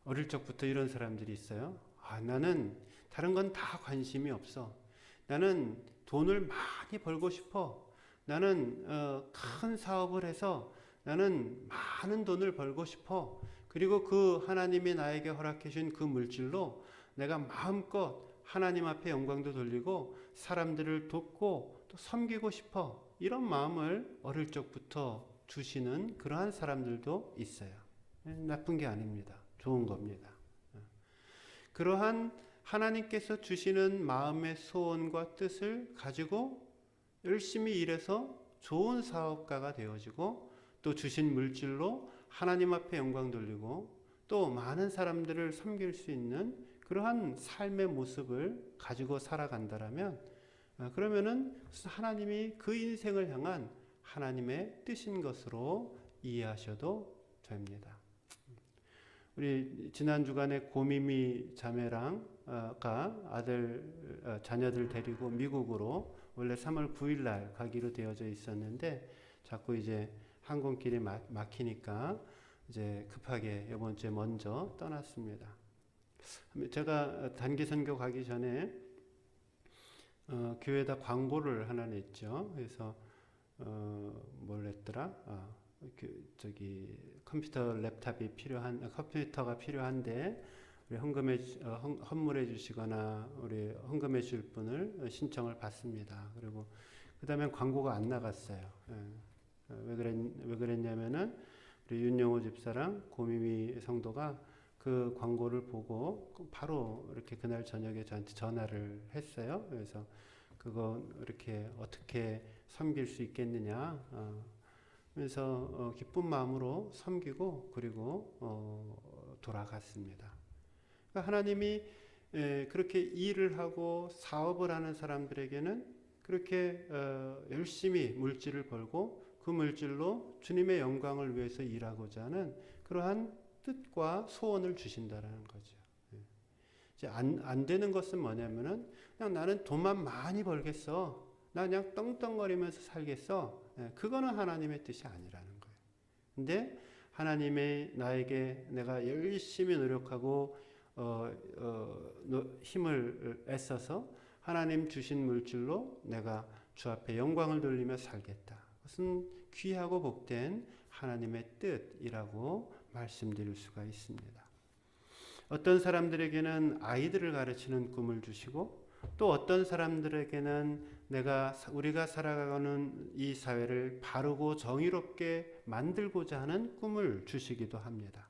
어릴 적부터 이런 사람들이 있어요. 나는 다른 건 다 관심이 없어. 나는 돈을 많이 벌고 싶어. 나는 큰 사업을 해서 나는 많은 돈을 벌고 싶어. 그리고 그 하나님이 나에게 허락해 준 그 물질로 내가 마음껏 하나님 앞에 영광도 돌리고 사람들을 돕고 또 섬기고 싶어. 이런 마음을 어릴 적부터 주시는 그러한 사람들도 있어요. 나쁜 게 아닙니다. 좋은 겁니다. 그러한 하나님께서 주시는 마음의 소원과 뜻을 가지고 열심히 일해서 좋은 사업가가 되어지고 또 주신 물질로 하나님 앞에 영광 돌리고 또 많은 사람들을 섬길 수 있는 그러한 삶의 모습을 가지고 살아간다라면 그러면은 하나님이 그 인생을 향한 하나님의 뜻인 것으로 이해하셔도 됩니다. 우리 지난 주간에 고미미 자매랑가 자녀들 데리고 미국으로 원래 3월 9일 날 가기로 되어져 있었는데 자꾸 이제 항공길이 막히니까 이제 급하게 이번 주에 먼저 떠났습니다. 제가 단기 선교 가기 전에 교회에다 광고를 하나 냈죠. 그래서 뭘 냈더라? 컴퓨터가 필요한데 우리 헌물해 주시거나 우리 헌금해 줄 분을 신청을 받습니다. 그리고 그다음에 광고가 안 나갔어요. 왜 그랬냐면은 우리 윤영호 집사랑 고미미 성도가 그 광고를 보고 바로 이렇게 그날 저녁에 저한테 전화를 했어요. 그래서 그거 이렇게 어떻게 섬길 수 있겠느냐. 그래서 기쁜 마음으로 섬기고 그리고 돌아갔습니다. 그러니까 하나님이 그렇게 일을 하고 사업을 하는 사람들에게는 그렇게 열심히 물질을 벌고 그 물질로 주님의 영광을 위해서 일하고자 하는 그러한 뜻과 소원을 주신다라는 거죠. 이제 안 되는 것은 뭐냐면은 그냥 나는 돈만 많이 벌겠어. 나 그냥 떵떵거리면서 살겠어. 그거는 하나님의 뜻이 아니라는 거예요. 근데 하나님의 나에게 내가 열심히 노력하고 힘을 애써서 하나님 주신 물질로 내가 주 앞에 영광을 돌리며 살겠다. 그것은 귀하고 복된 하나님의 뜻이라고 말씀드릴 수가 있습니다. 어떤 사람들에게는 아이들을 가르치는 꿈을 주시고 또 어떤 사람들에게는 우리가 살아가는 이 사회를 바르고 정의롭게 만들고자 하는 꿈을 주시기도 합니다.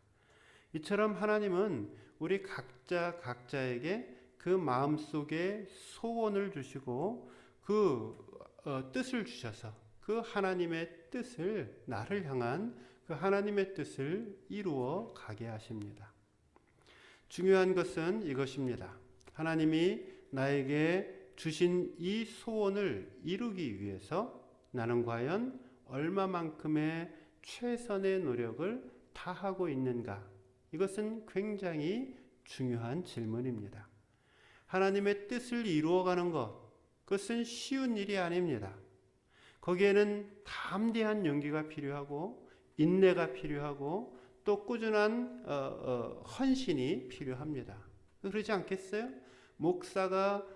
이처럼 하나님은 우리 각자에게 그 마음속에 소원을 주시고 그 뜻을 주셔서 그 하나님의 뜻을 나를 향한 그 하나님의 뜻을 이루어 가게 하십니다. 중요한 것은 이것입니다. 하나님이 나에게 주신 이 소원을 이루기 위해서 나는 과연 얼마만큼의 최선의 노력을 다하고 있는가? 이것은 굉장히 중요한 질문입니다. 하나님의 뜻을 이루어가는 것, 그것은 쉬운 일이 아닙니다. 거기에는 담대한 용기가 필요하고 인내가 필요하고 또 꾸준한 헌신이 필요합니다. 그러지 않겠어요? 목사가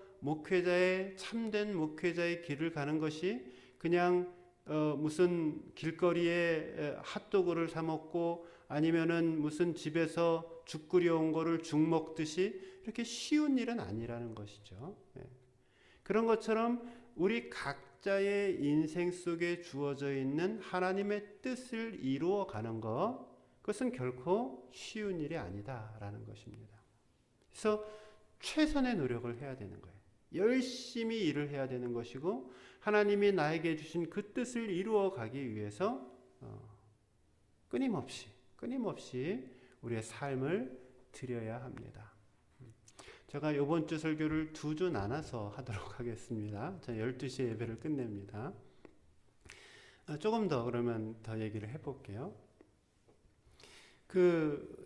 참된 목회자의 길을 가는 것이 그냥 무슨 길거리에 핫도그를 사 먹고 아니면은 무슨 집에서 죽 끓여온 거를 죽 먹듯이 이렇게 쉬운 일은 아니라는 것이죠. 그런 것처럼 우리 각자의 인생 속에 주어져 있는 하나님의 뜻을 이루어 가는 것, 그것은 결코 쉬운 일이 아니다라는 것입니다. 그래서 최선의 노력을 해야 되는 거예요. 열심히 일을 해야 되는 것이고 하나님이 나에게 주신 그 뜻을 이루어 가기 위해서 끊임없이 우리의 삶을 드려야 합니다. 제가 이번 주 설교를 2주 나눠서 하도록 하겠습니다. 저 12시에 예배를 끝냅니다. 조금 더 그러면 더 얘기를 해볼게요.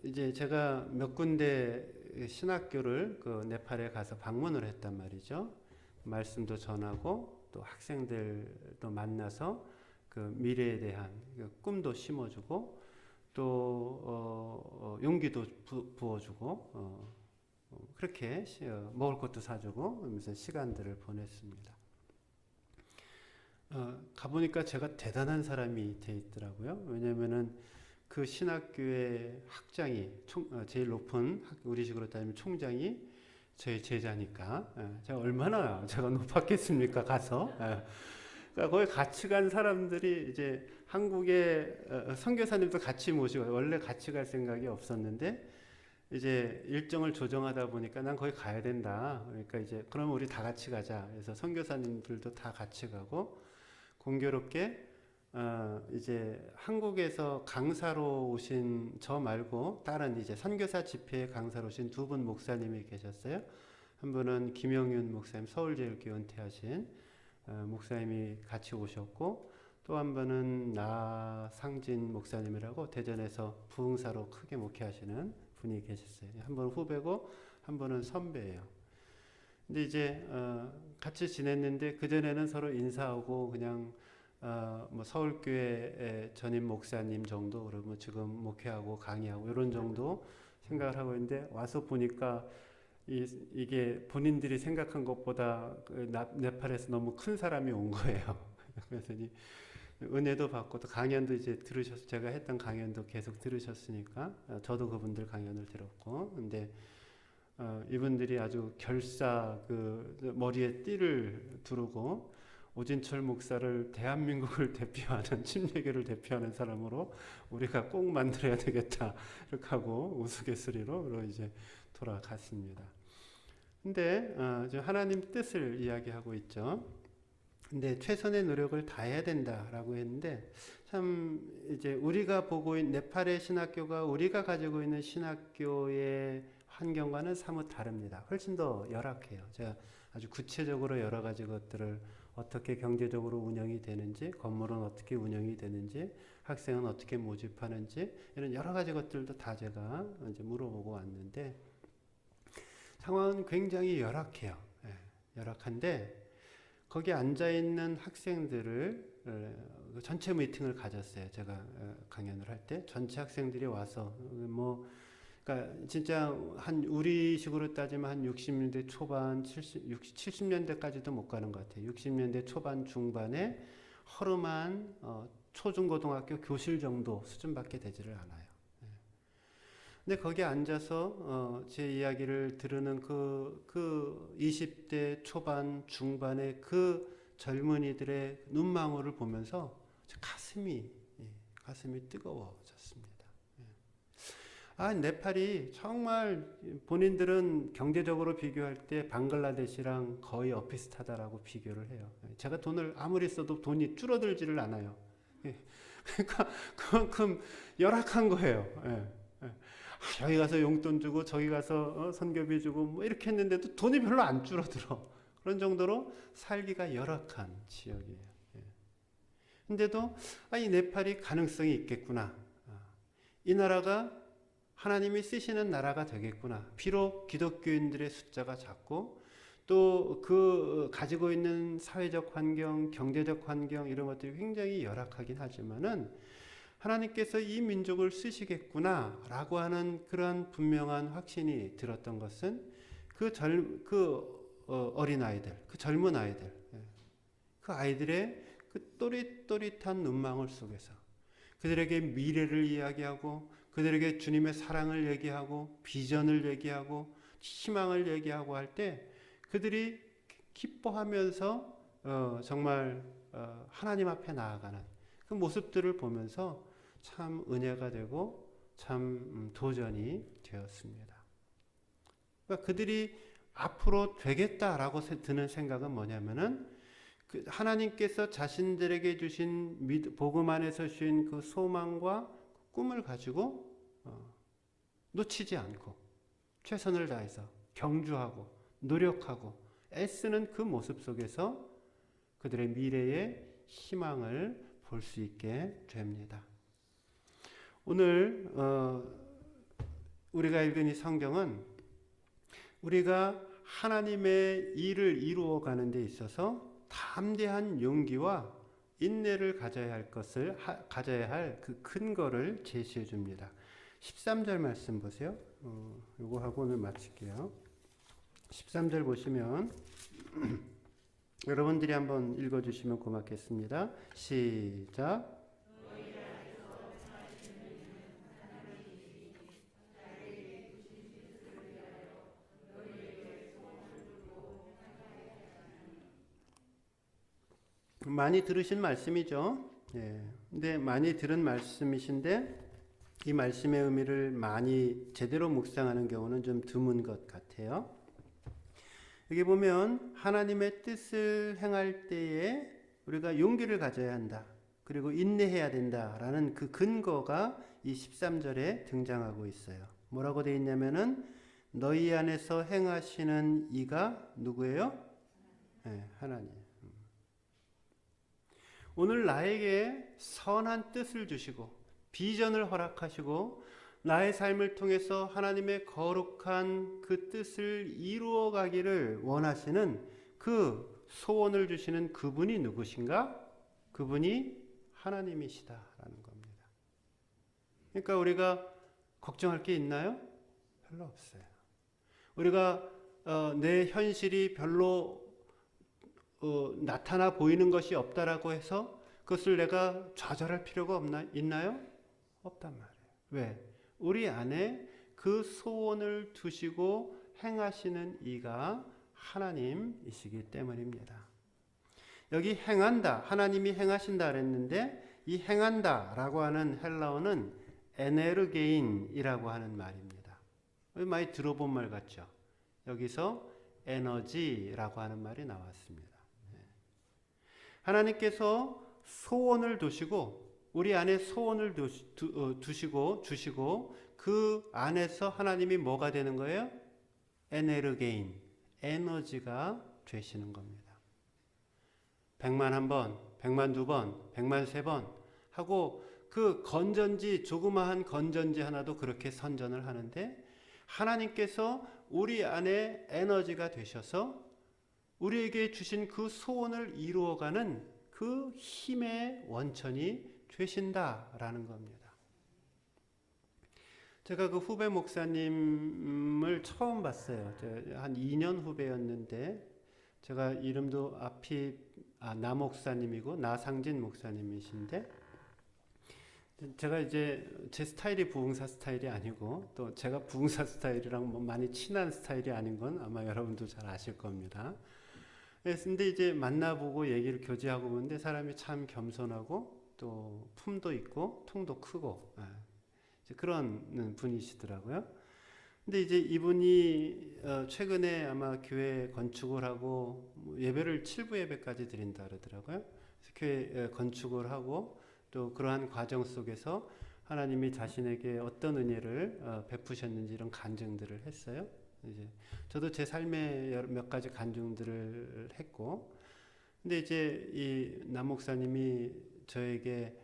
이제 제가 몇 군데 신학교를 네팔에 가서 방문을 했단 말이죠. 말씀도 전하고 또 학생들도 만나서 미래에 대한 꿈도 심어주고 또 용기도 부어주고 그렇게 먹을 것도 사주고 그러면서 시간들을 보냈습니다. 가보니까 제가 대단한 사람이 돼 있더라고요. 왜냐면은 그 신학교의 학장이 제일 높은 우리식으로 따지면 총장이 저희 제자니까 제가 얼마나 높았겠습니까? 가서 그러니까 거기 같이 간 사람들이 이제 한국의 선교사님도 같이 모시고 원래 같이 갈 생각이 없었는데 이제 일정을 조정하다 보니까 난 거기 가야 된다. 그러니까 이제 그럼 우리 다 같이 가자. 그래서 선교사님들도 다 같이 가고 공교롭게 이제 한국에서 강사로 오신 저 말고 다른 이제 선교사 집회에 강사로 오신 2분 목사님이 계셨어요. 한 분은 김영윤 목사님 서울제일교회 은퇴하신 목사님이 같이 오셨고 또 한 분은 나상진 목사님이라고 대전에서 부흥사로 크게 목회하시는 분이 계셨어요. 한 분은 후배고 한 분은 선배예요. 근데 이제 같이 지냈는데 그 전에는 서로 인사하고 그냥 뭐 서울교회 전임 목사님 정도 그러면 지금 목회하고 강의하고 이런 정도 생각을 하고 있는데 와서 보니까 이게 본인들이 생각한 것보다 네팔에서 너무 큰 사람이 온 거예요. 그래서 은혜도 받고 또 강연도 이제 제가 했던 강연도 계속 들으셨으니까 저도 그분들 강연을 들었고 근데 이분들이 아주 머리에 띠를 두르고 오진철 목사를 대한민국을 대표하는 침례교를 대표하는 사람으로 우리가 꼭 만들어야 되겠다 이렇게 하고 우스갯소리로 이제 돌아갔습니다. 근데 하나님 뜻을 이야기하고 있죠. 근데 최선의 노력을 다해야 된다라고 했는데 참 이제 우리가 보고 있는 네팔의 신학교가 우리가 가지고 있는 신학교의 환경과는 사뭇 다릅니다. 훨씬 더 열악해요. 제가 아주 구체적으로 여러 가지 것들을 어떻게 경제적으로 운영이 되는지, 건물은 어떻게 운영이 되는지, 학생은 어떻게 모집하는지 이런 여러 가지 것들도 다 제가 이제 물어보고 왔는데 상황은 굉장히 열악해요. 열악한데 거기 앉아 있는 학생들을 전체 미팅을 가졌어요. 제가 강연을 할 때 전체 학생들이 와서 뭐 그러니까 진짜 한 우리식으로 따지면 한 60년대 초반, 70년대까지도 못 가는 것 같아요. 60년대 초반 중반에 허름한 초중고등학교 교실 정도 수준밖에 되지를 않아요. 근데 거기 앉아서 제 이야기를 들으는 그 20대 초반 중반의 그 젊은이들의 눈망울을 보면서 가슴이 뜨거워졌습니다. 네팔이 정말 본인들은 경제적으로 비교할 때 방글라데시랑 거의 엇비슷하다라고 비교를 해요. 제가 돈을 아무리 써도 돈이 줄어들지를 않아요. 그러니까 그만큼 열악한 거예요. 여기 가서 용돈 주고 저기 가서 선교비 주고 뭐 이렇게 했는데도 돈이 별로 안 줄어들어. 그런 정도로 살기가 열악한 지역이에요. 근데도 이 네팔이 가능성이 있겠구나. 이 나라가 하나님이 쓰시는 나라가 되겠구나. 비록 기독교인들의 숫자가 작고 또 그 가지고 있는 사회적 환경, 경제적 환경 이런 것들이 굉장히 열악하긴 하지만은 하나님께서 이 민족을 쓰시겠구나라고 하는 그런 분명한 확신이 들었던 것은 어린 아이들, 그 젊은 아이들, 그 아이들의 그 또릿또릿한 눈망울 속에서 그들에게 미래를 이야기하고 그들에게 주님의 사랑을 얘기하고 비전을 얘기하고 희망을 얘기하고 할 때 그들이 기뻐하면서 정말 하나님 앞에 나아가는 그 모습들을 보면서 참 은혜가 되고 참 도전이 되었습니다. 그러니까 그들이 앞으로 되겠다라고 드는 생각은 뭐냐면은 하나님께서 자신들에게 주신 복음 안에서 주신 그 소망과 꿈을 가지고 놓치지 않고 최선을 다해서 경주하고 노력하고 애쓰는 그 모습 속에서 그들의 미래의 희망을 볼 수 있게 됩니다. 오늘 우리가 읽은 이 성경은 우리가 하나님의 일을 이루어 가는 데 있어서 담대한 용기와 인내를 가져야 할 그 근거를 제시해 줍니다. 13절 말씀 보세요. 요거 하고 오늘 마칠게요. 13절 보시면 여러분들이 한번 읽어주시면 고맙겠습니다. 시작. 많이 들으신 말씀이죠. 근데 많이 들은 말씀이신데 이 말씀의 의미를 많이 제대로 묵상하는 경우는 좀 드문 것 같아요. 여기 보면 하나님의 뜻을 행할 때에 우리가 용기를 가져야 한다. 그리고 인내해야 된다라는 그 근거가 이 13절에 등장하고 있어요. 뭐라고 되어 있냐면은 너희 안에서 행하시는 이가 누구예요? 하나님. 오늘 나에게 선한 뜻을 주시고 비전을 허락하시고 나의 삶을 통해서 하나님의 거룩한 그 뜻을 이루어 가기를 원하시는 그 소원을 주시는 그분이 누구신가? 그분이 하나님이시다라는 겁니다. 그러니까 우리가 걱정할 게 있나요? 별로 없어요. 우리가 내 현실이 별로 나타나 보이는 것이 없다라고 해서 그것을 내가 좌절할 필요가 있나요? 없단 말이에요. 왜? 우리 안에 그 소원을 두시고 행하시는 이가 하나님이시기 때문입니다. 여기 행한다, 하나님이 행하신다 그랬는데 이 행한다라고 하는 헬라어는 에네르게인이라고 하는 말입니다. 많이 들어본 말 같죠? 여기서 에너지라고 하는 말이 나왔습니다. 하나님께서 소원을 두시고 우리 안에 소원을 주시고 그 안에서 하나님이 뭐가 되는 거예요? 에네르게인, 에너지가 되시는 겁니다. 100만 한 번, 100만 두 번, 100만 세 번 하고 그 건전지, 조그마한 건전지 하나도 그렇게 선전을 하는데 하나님께서 우리 안에 에너지가 되셔서 우리에게 주신 그 소원을 이루어가는 그 힘의 원천이 되신다라는 겁니다. 제가 그 후배 목사님을 처음 봤어요. 한 2년 후배였는데 제가 이름도 앞이 나 목사님이고 나상진 목사님이신데 제가 이제 제 스타일이 부흥사 스타일이 아니고 또 제가 부흥사 스타일이랑 뭐 많이 친한 스타일이 아닌 건 아마 여러분도 잘 아실 겁니다. 근데 이제 만나보고 얘기를 교제하고 보는데 사람이 참 겸손하고 또 품도 있고 통도 크고 이제 그런 분이시더라고요. 근데 이제 이분이 최근에 아마 교회 건축을 하고 예배를 7부 예배까지 드린다 그러더라고요. 그래서 교회 건축을 하고 또 그러한 과정 속에서 하나님이 자신에게 어떤 은혜를 베푸셨는지 이런 간증들을 했어요. 이제 저도 제 삶에 몇 가지 간증들을 했고, 근데 이제 이 남 목사님이 저에게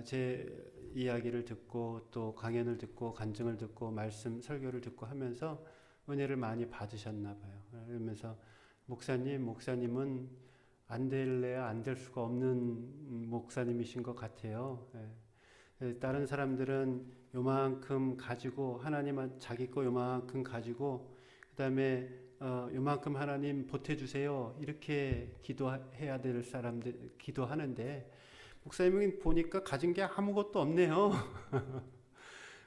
제 이야기를 듣고 또 강연을 듣고 간증을 듣고 말씀 설교를 듣고 하면서 은혜를 많이 받으셨나 봐요. 그러면서 목사님은 안 될래야 안 될 수가 없는 목사님이신 것 같아요. 다른 사람들은 요만큼 가지고 하나님 자기 거 요만큼 가지고 그다음에 요만큼 하나님 보태주세요 이렇게 기도해야 될 사람들 기도하는데 목사님이 보니까 가진 게 아무것도 없네요.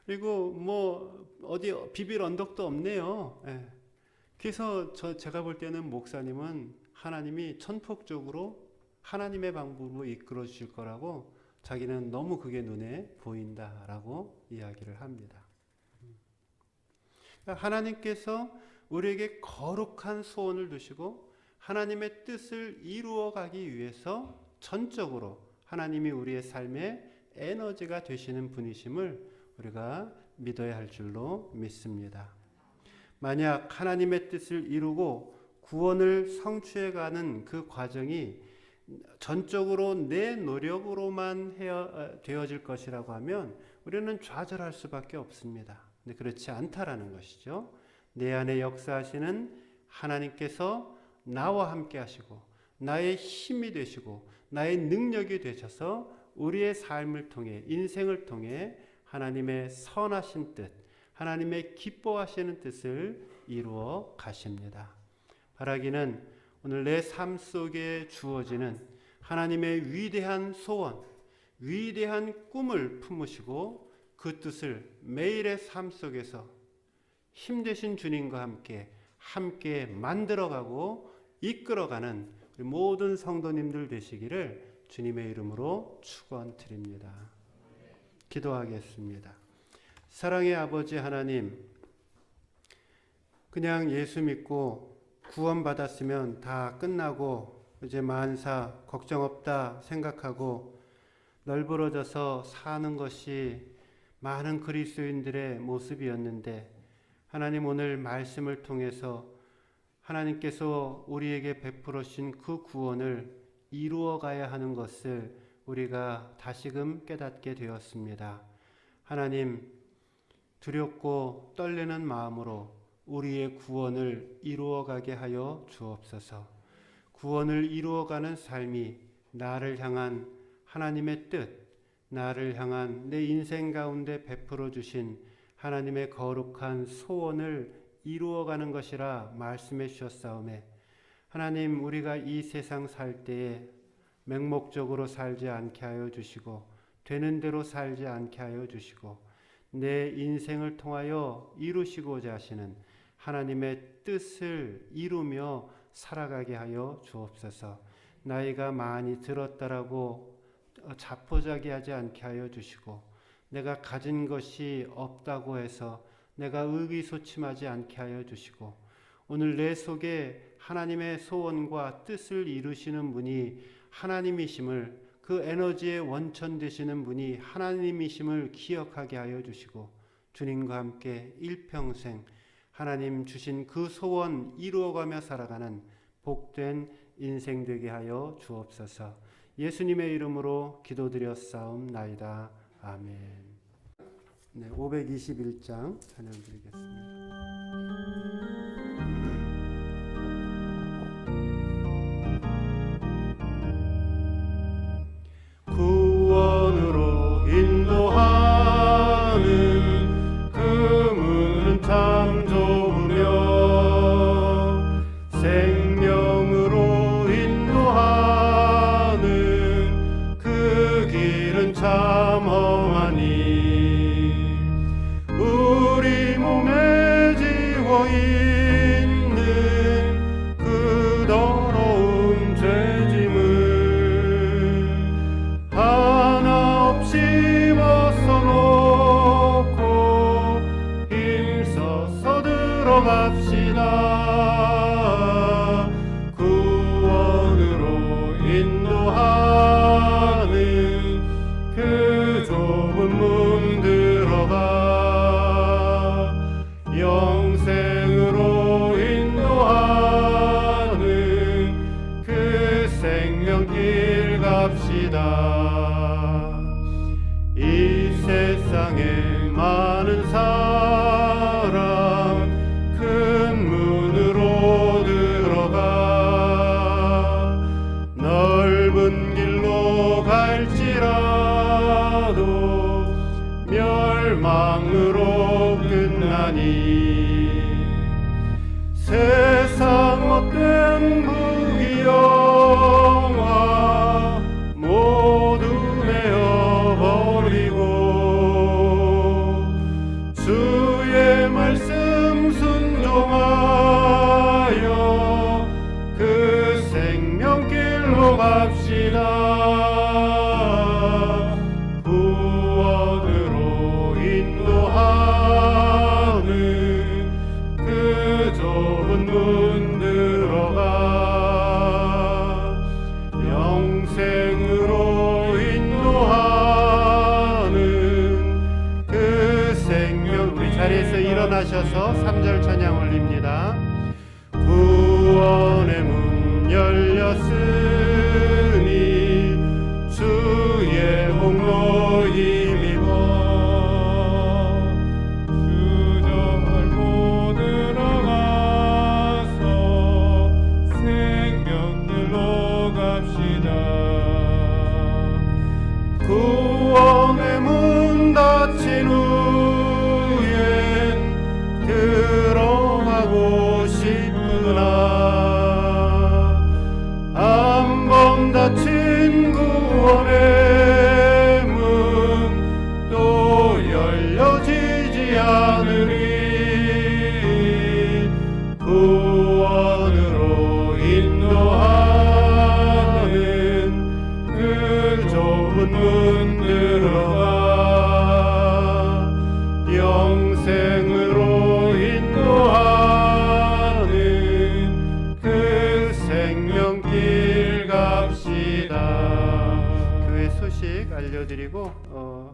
그리고 뭐 어디 비빌 언덕도 없네요. 그래서 제가 볼 때는 목사님은 하나님이 천폭적으로 하나님의 방법으로 이끌어 주실 거라고 자기는 너무 그게 눈에 보인다라고 이야기를 합니다. 하나님께서 우리에게 거룩한 소원을 두시고 하나님의 뜻을 이루어 가기 위해서 전적으로 하나님이 우리의 삶의 에너지가 되시는 분이심을 우리가 믿어야 할 줄로 믿습니다. 만약 하나님의 뜻을 이루고 구원을 성취해가는 그 과정이 전적으로 내 노력으로만 되어질 것이라고 하면 우리는 좌절할 수밖에 없습니다. 근데 그렇지 않다라는 것이죠. 내 안에 역사하시는 하나님께서 나와 함께 하시고 나의 힘이 되시고 나의 능력이 되셔서 우리의 삶을 통해 인생을 통해 하나님의 선하신 뜻, 하나님의 기뻐하시는 뜻을 이루어 가십니다. 바라기는 오늘 내 삶 속에 주어지는 하나님의 위대한 소원, 위대한 꿈을 품으시고 그 뜻을 매일의 삶 속에서 힘되신 주님과 함께 만들어가고 이끌어가는 우리 모든 성도님들 되시기를 주님의 이름으로 축원드립니다. 기도하겠습니다. 사랑의 아버지 하나님, 그냥 예수 믿고 구원받았으면 다 끝나고 이제 만사 걱정 없다 생각하고 널브러져서 사는 것이 많은 그리스도인들의 모습이었는데 하나님 오늘 말씀을 통해서 하나님께서 우리에게 베풀어 주신 그 구원을 이루어 가야 하는 것을 우리가 다시금 깨닫게 되었습니다. 하나님, 두렵고 떨리는 마음으로 우리의 구원을 이루어가게 하여 주옵소서. 구원을 이루어가는 삶이 나를 향한 하나님의 뜻, 나를 향한 내 인생 가운데 베풀어 주신 하나님의 거룩한 소원을 이루어가는 것이라 말씀해 주셨사오매 하나님, 우리가 이 세상 살 때에 맹목적으로 살지 않게 하여 주시고 되는 대로 살지 않게 하여 주시고 내 인생을 통하여 이루시고자 하시는 하나님의 뜻을 이루며 살아가게 하여 주옵소서. 나이가 많이 들었다라고 자포자기하지 않게 하여 주시고 내가 가진 것이 없다고 해서 내가 의기소침하지 않게 하여 주시고 오늘 내 속에 하나님의 소원과 뜻을 이루시는 분이 하나님이심을, 그 에너지의 원천 되시는 분이 하나님이심을 기억하게 하여 주시고 주님과 함께 일평생 하나님 주신 그 소원 이루어가며 살아가는 복된 인생 되게 하여 주옵소서. 예수님의 이름으로 기도드렸사옵나이다. 아멘. 네, 521장 찬양 드리겠습니다. 헛된 부귀영화 모두 내어버리고 주의 말씀 순종하여 그 생명길로 갑시다. 구원으로 인도하는 그 좁은 문 들어가 영생으로 인도하는 그 생명. 우리 자리에서 일어나셔서 3절 찬양 올립니다. 구원의 문 열렸으니 주의 공로 힘입어 주정을 못 들어가서 생명길로 갑시다. 구원의 문 닫힌 후엔 들어가고 싶구나. 한 번 닫힌 구원의 문 또 열려지지 않으리. 구원으로 인도하는 그 좁은 문 들어가 영생으로 인도하는 그 생명길 갑시다. 교회 소식 알려드리고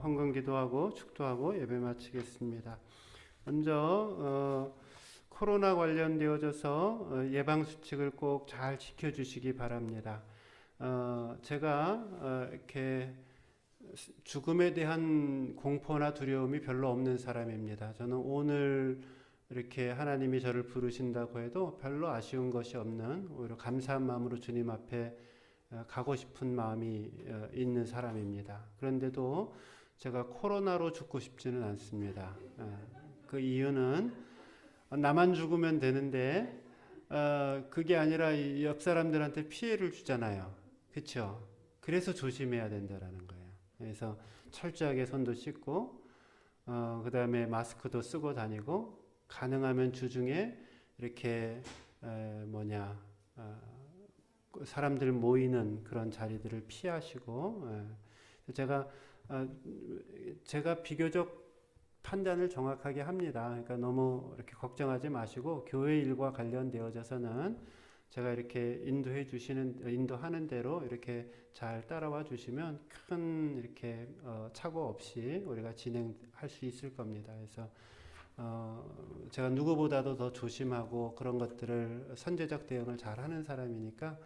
헌금 기도하고 축도하고 예배 마치겠습니다. 먼저 코로나 관련되어져서 예방 수칙을 꼭 잘 지켜주시기 바랍니다. 제가 이렇게 죽음에 대한 공포나 두려움이 별로 없는 사람입니다. 저는 오늘 이렇게 하나님이 저를 부르신다고 해도 별로 아쉬운 것이 없는, 오히려 감사한 마음으로 주님 앞에 가고 싶은 마음이 있는 사람입니다. 그런데도 제가 코로나로 죽고 싶지는 않습니다. 그 이유는 나만 죽으면 되는데 그게 아니라 옆 사람들한테 피해를 주잖아요. 그렇죠? 그래서 조심해야 된다라는 거예요. 그래서 철저하게 손도 씻고 그 다음에 마스크도 쓰고 다니고, 가능하면 주중에 이렇게 사람들 모이는 그런 자리들을 피하시고, 제가 비교적 판단을 정확하게 합니다. 그러니까 너무 이렇게 걱정하지 마시고, 교회 일과 관련되어져서는 제가 이렇게 인도하는 대로 이렇게 잘 따라와 주시면 큰 이렇게 착오 없이 우리가 진행할 수 있을 겁니다. 그래서 제가 누구보다도 더 조심하고 그런 것들을 선제적 대응을 잘 하는 사람이니까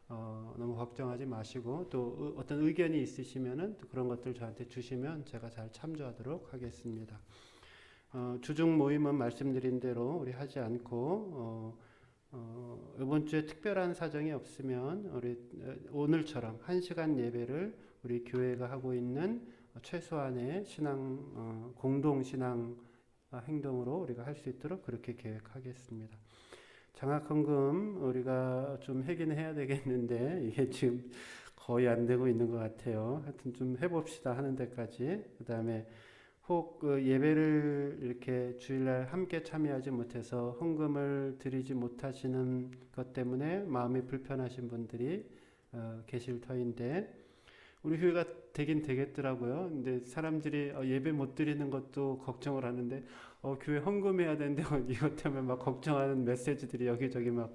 너무 걱정하지 마시고, 또 어떤 의견이 있으시면은 또 그런 것들 저한테 주시면 제가 잘 참조하도록 하겠습니다. 주중 모임은 말씀드린 대로 우리 하지 않고 이번 주에 특별한 사정이 없으면 우리 오늘처럼 1시간 예배를 우리 교회가 하고 있는 최소한의 신앙 공동 신앙 행동으로 우리가 할 수 있도록 그렇게 계획하겠습니다. 장학헌금 우리가 좀 하긴 해야 되겠는데 이게 지금 거의 안 되고 있는 것 같아요. 하여튼 좀 해봅시다 하는 데까지. 그 다음에 혹 예배를 이렇게 주일날 함께 참여하지 못해서 헌금을 드리지 못하시는 것 때문에 마음이 불편하신 분들이 계실 터인데, 우리 교회가 되긴 되겠더라고요. 근데 사람들이 예배 못 드리는 것도 걱정을 하는데 교회 헌금해야 되는데 이것 때문에 막 걱정하는 메시지들이 여기저기 막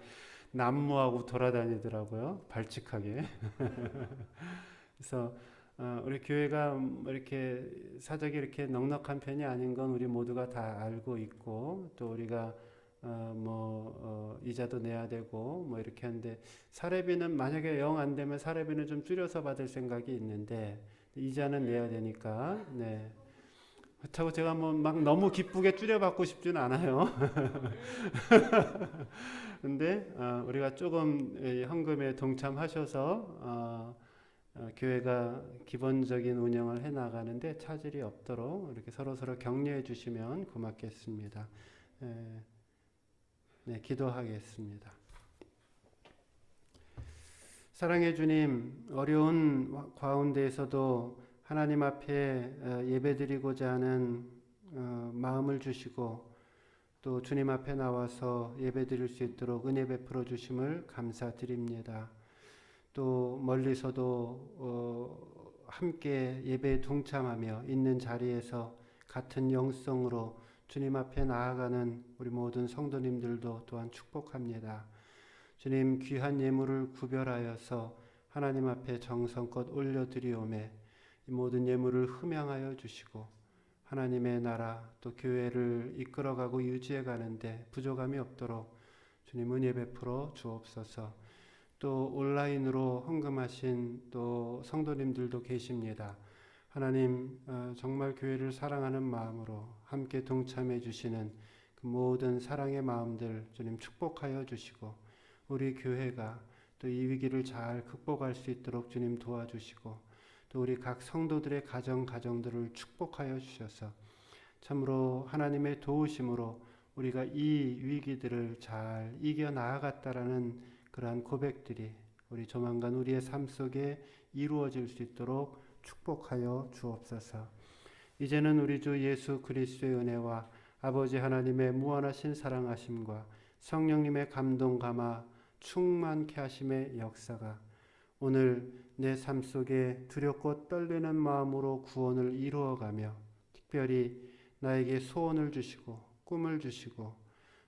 난무하고 돌아다니더라고요. 발칙하게. 그래서 우리 교회가 이렇게 사정이 이렇게 넉넉한 편이 아닌 건 우리 모두가 다 알고 있고, 또 우리가 이자도 내야 되고 이렇게 하는데, 사례비는 만약에 영 안 되면 사례비는 좀 줄여서 받을 생각이 있는데 이자는 내야 되니까. 네. 그렇다고 제가 막 너무 기쁘게 줄여받고 싶지는 않아요. 근데 우리가 조금 헌금에 동참하셔서 교회가 기본적인 운영을 해나가는데 차질이 없도록 이렇게 서로서로 격려해 주시면 고맙겠습니다. 네, 기도하겠습니다. 사랑해 주님, 어려운 가운데에서도 하나님 앞에 예배드리고자 하는 마음을 주시고 또 주님 앞에 나와서 예배드릴 수 있도록 은혜 베풀어 주심을 감사드립니다. 또 멀리서도 함께 예배에 동참하며 있는 자리에서 같은 영성으로 주님 앞에 나아가는 우리 모든 성도님들도 또한 축복합니다. 주님, 귀한 예물을 구별하여서 하나님 앞에 정성껏 올려드리오매 이 모든 예물을 흠양하여 주시고 하나님의 나라 또 교회를 이끌어가고 유지해 가는데 부족함이 없도록 주님 은혜 베풀어 주옵소서. 또 온라인으로 헌금하신 또 성도님들도 계십니다. 하나님, 정말 교회를 사랑하는 마음으로 함께 동참해 주시는 그 모든 사랑의 마음들 주님 축복하여 주시고 우리 교회가 또 이 위기를 잘 극복할 수 있도록 주님 도와주시고 또 우리 각 성도들의 가정들을 축복하여 주셔서 참으로 하나님의 도우심으로 우리가 이 위기들을 잘 이겨 나아갔다라는 그러한 고백들이 우리 조만간 우리의 삶 속에 이루어질 수 있도록 축복하여 주옵소서. 이제는 우리 주 예수 그리스도의 은혜와 아버지 하나님의 무한하신 사랑하심과 성령님의 감동 감화 충만케 하심의 역사가 오늘 내 삶 속에 두렵고 떨리는 마음으로 구원을 이루어가며 특별히 나에게 소원을 주시고 꿈을 주시고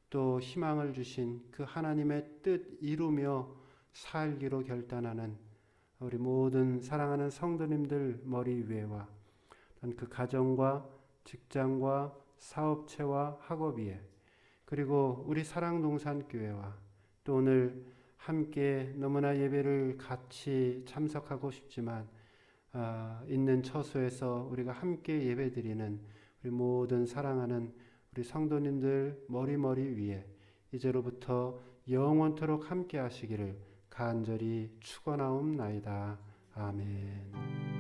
또 희망을 주신 그 하나님의 뜻 이루며 살기로 결단하는 우리 모든 사랑하는 성도님들 머리 위에와 그 가정과 직장과 사업체와 학업 위에 그리고 우리 사랑동산교회와 또 오늘 함께 너무나 예배를 같이 참석하고 싶지만 있는 처소에서 우리가 함께 예배드리는 우리 모든 사랑하는 우리 성도님들 머리 위에 이제로부터 영원토록 함께 하시기를 간절히 축원하옵나이다. 아멘.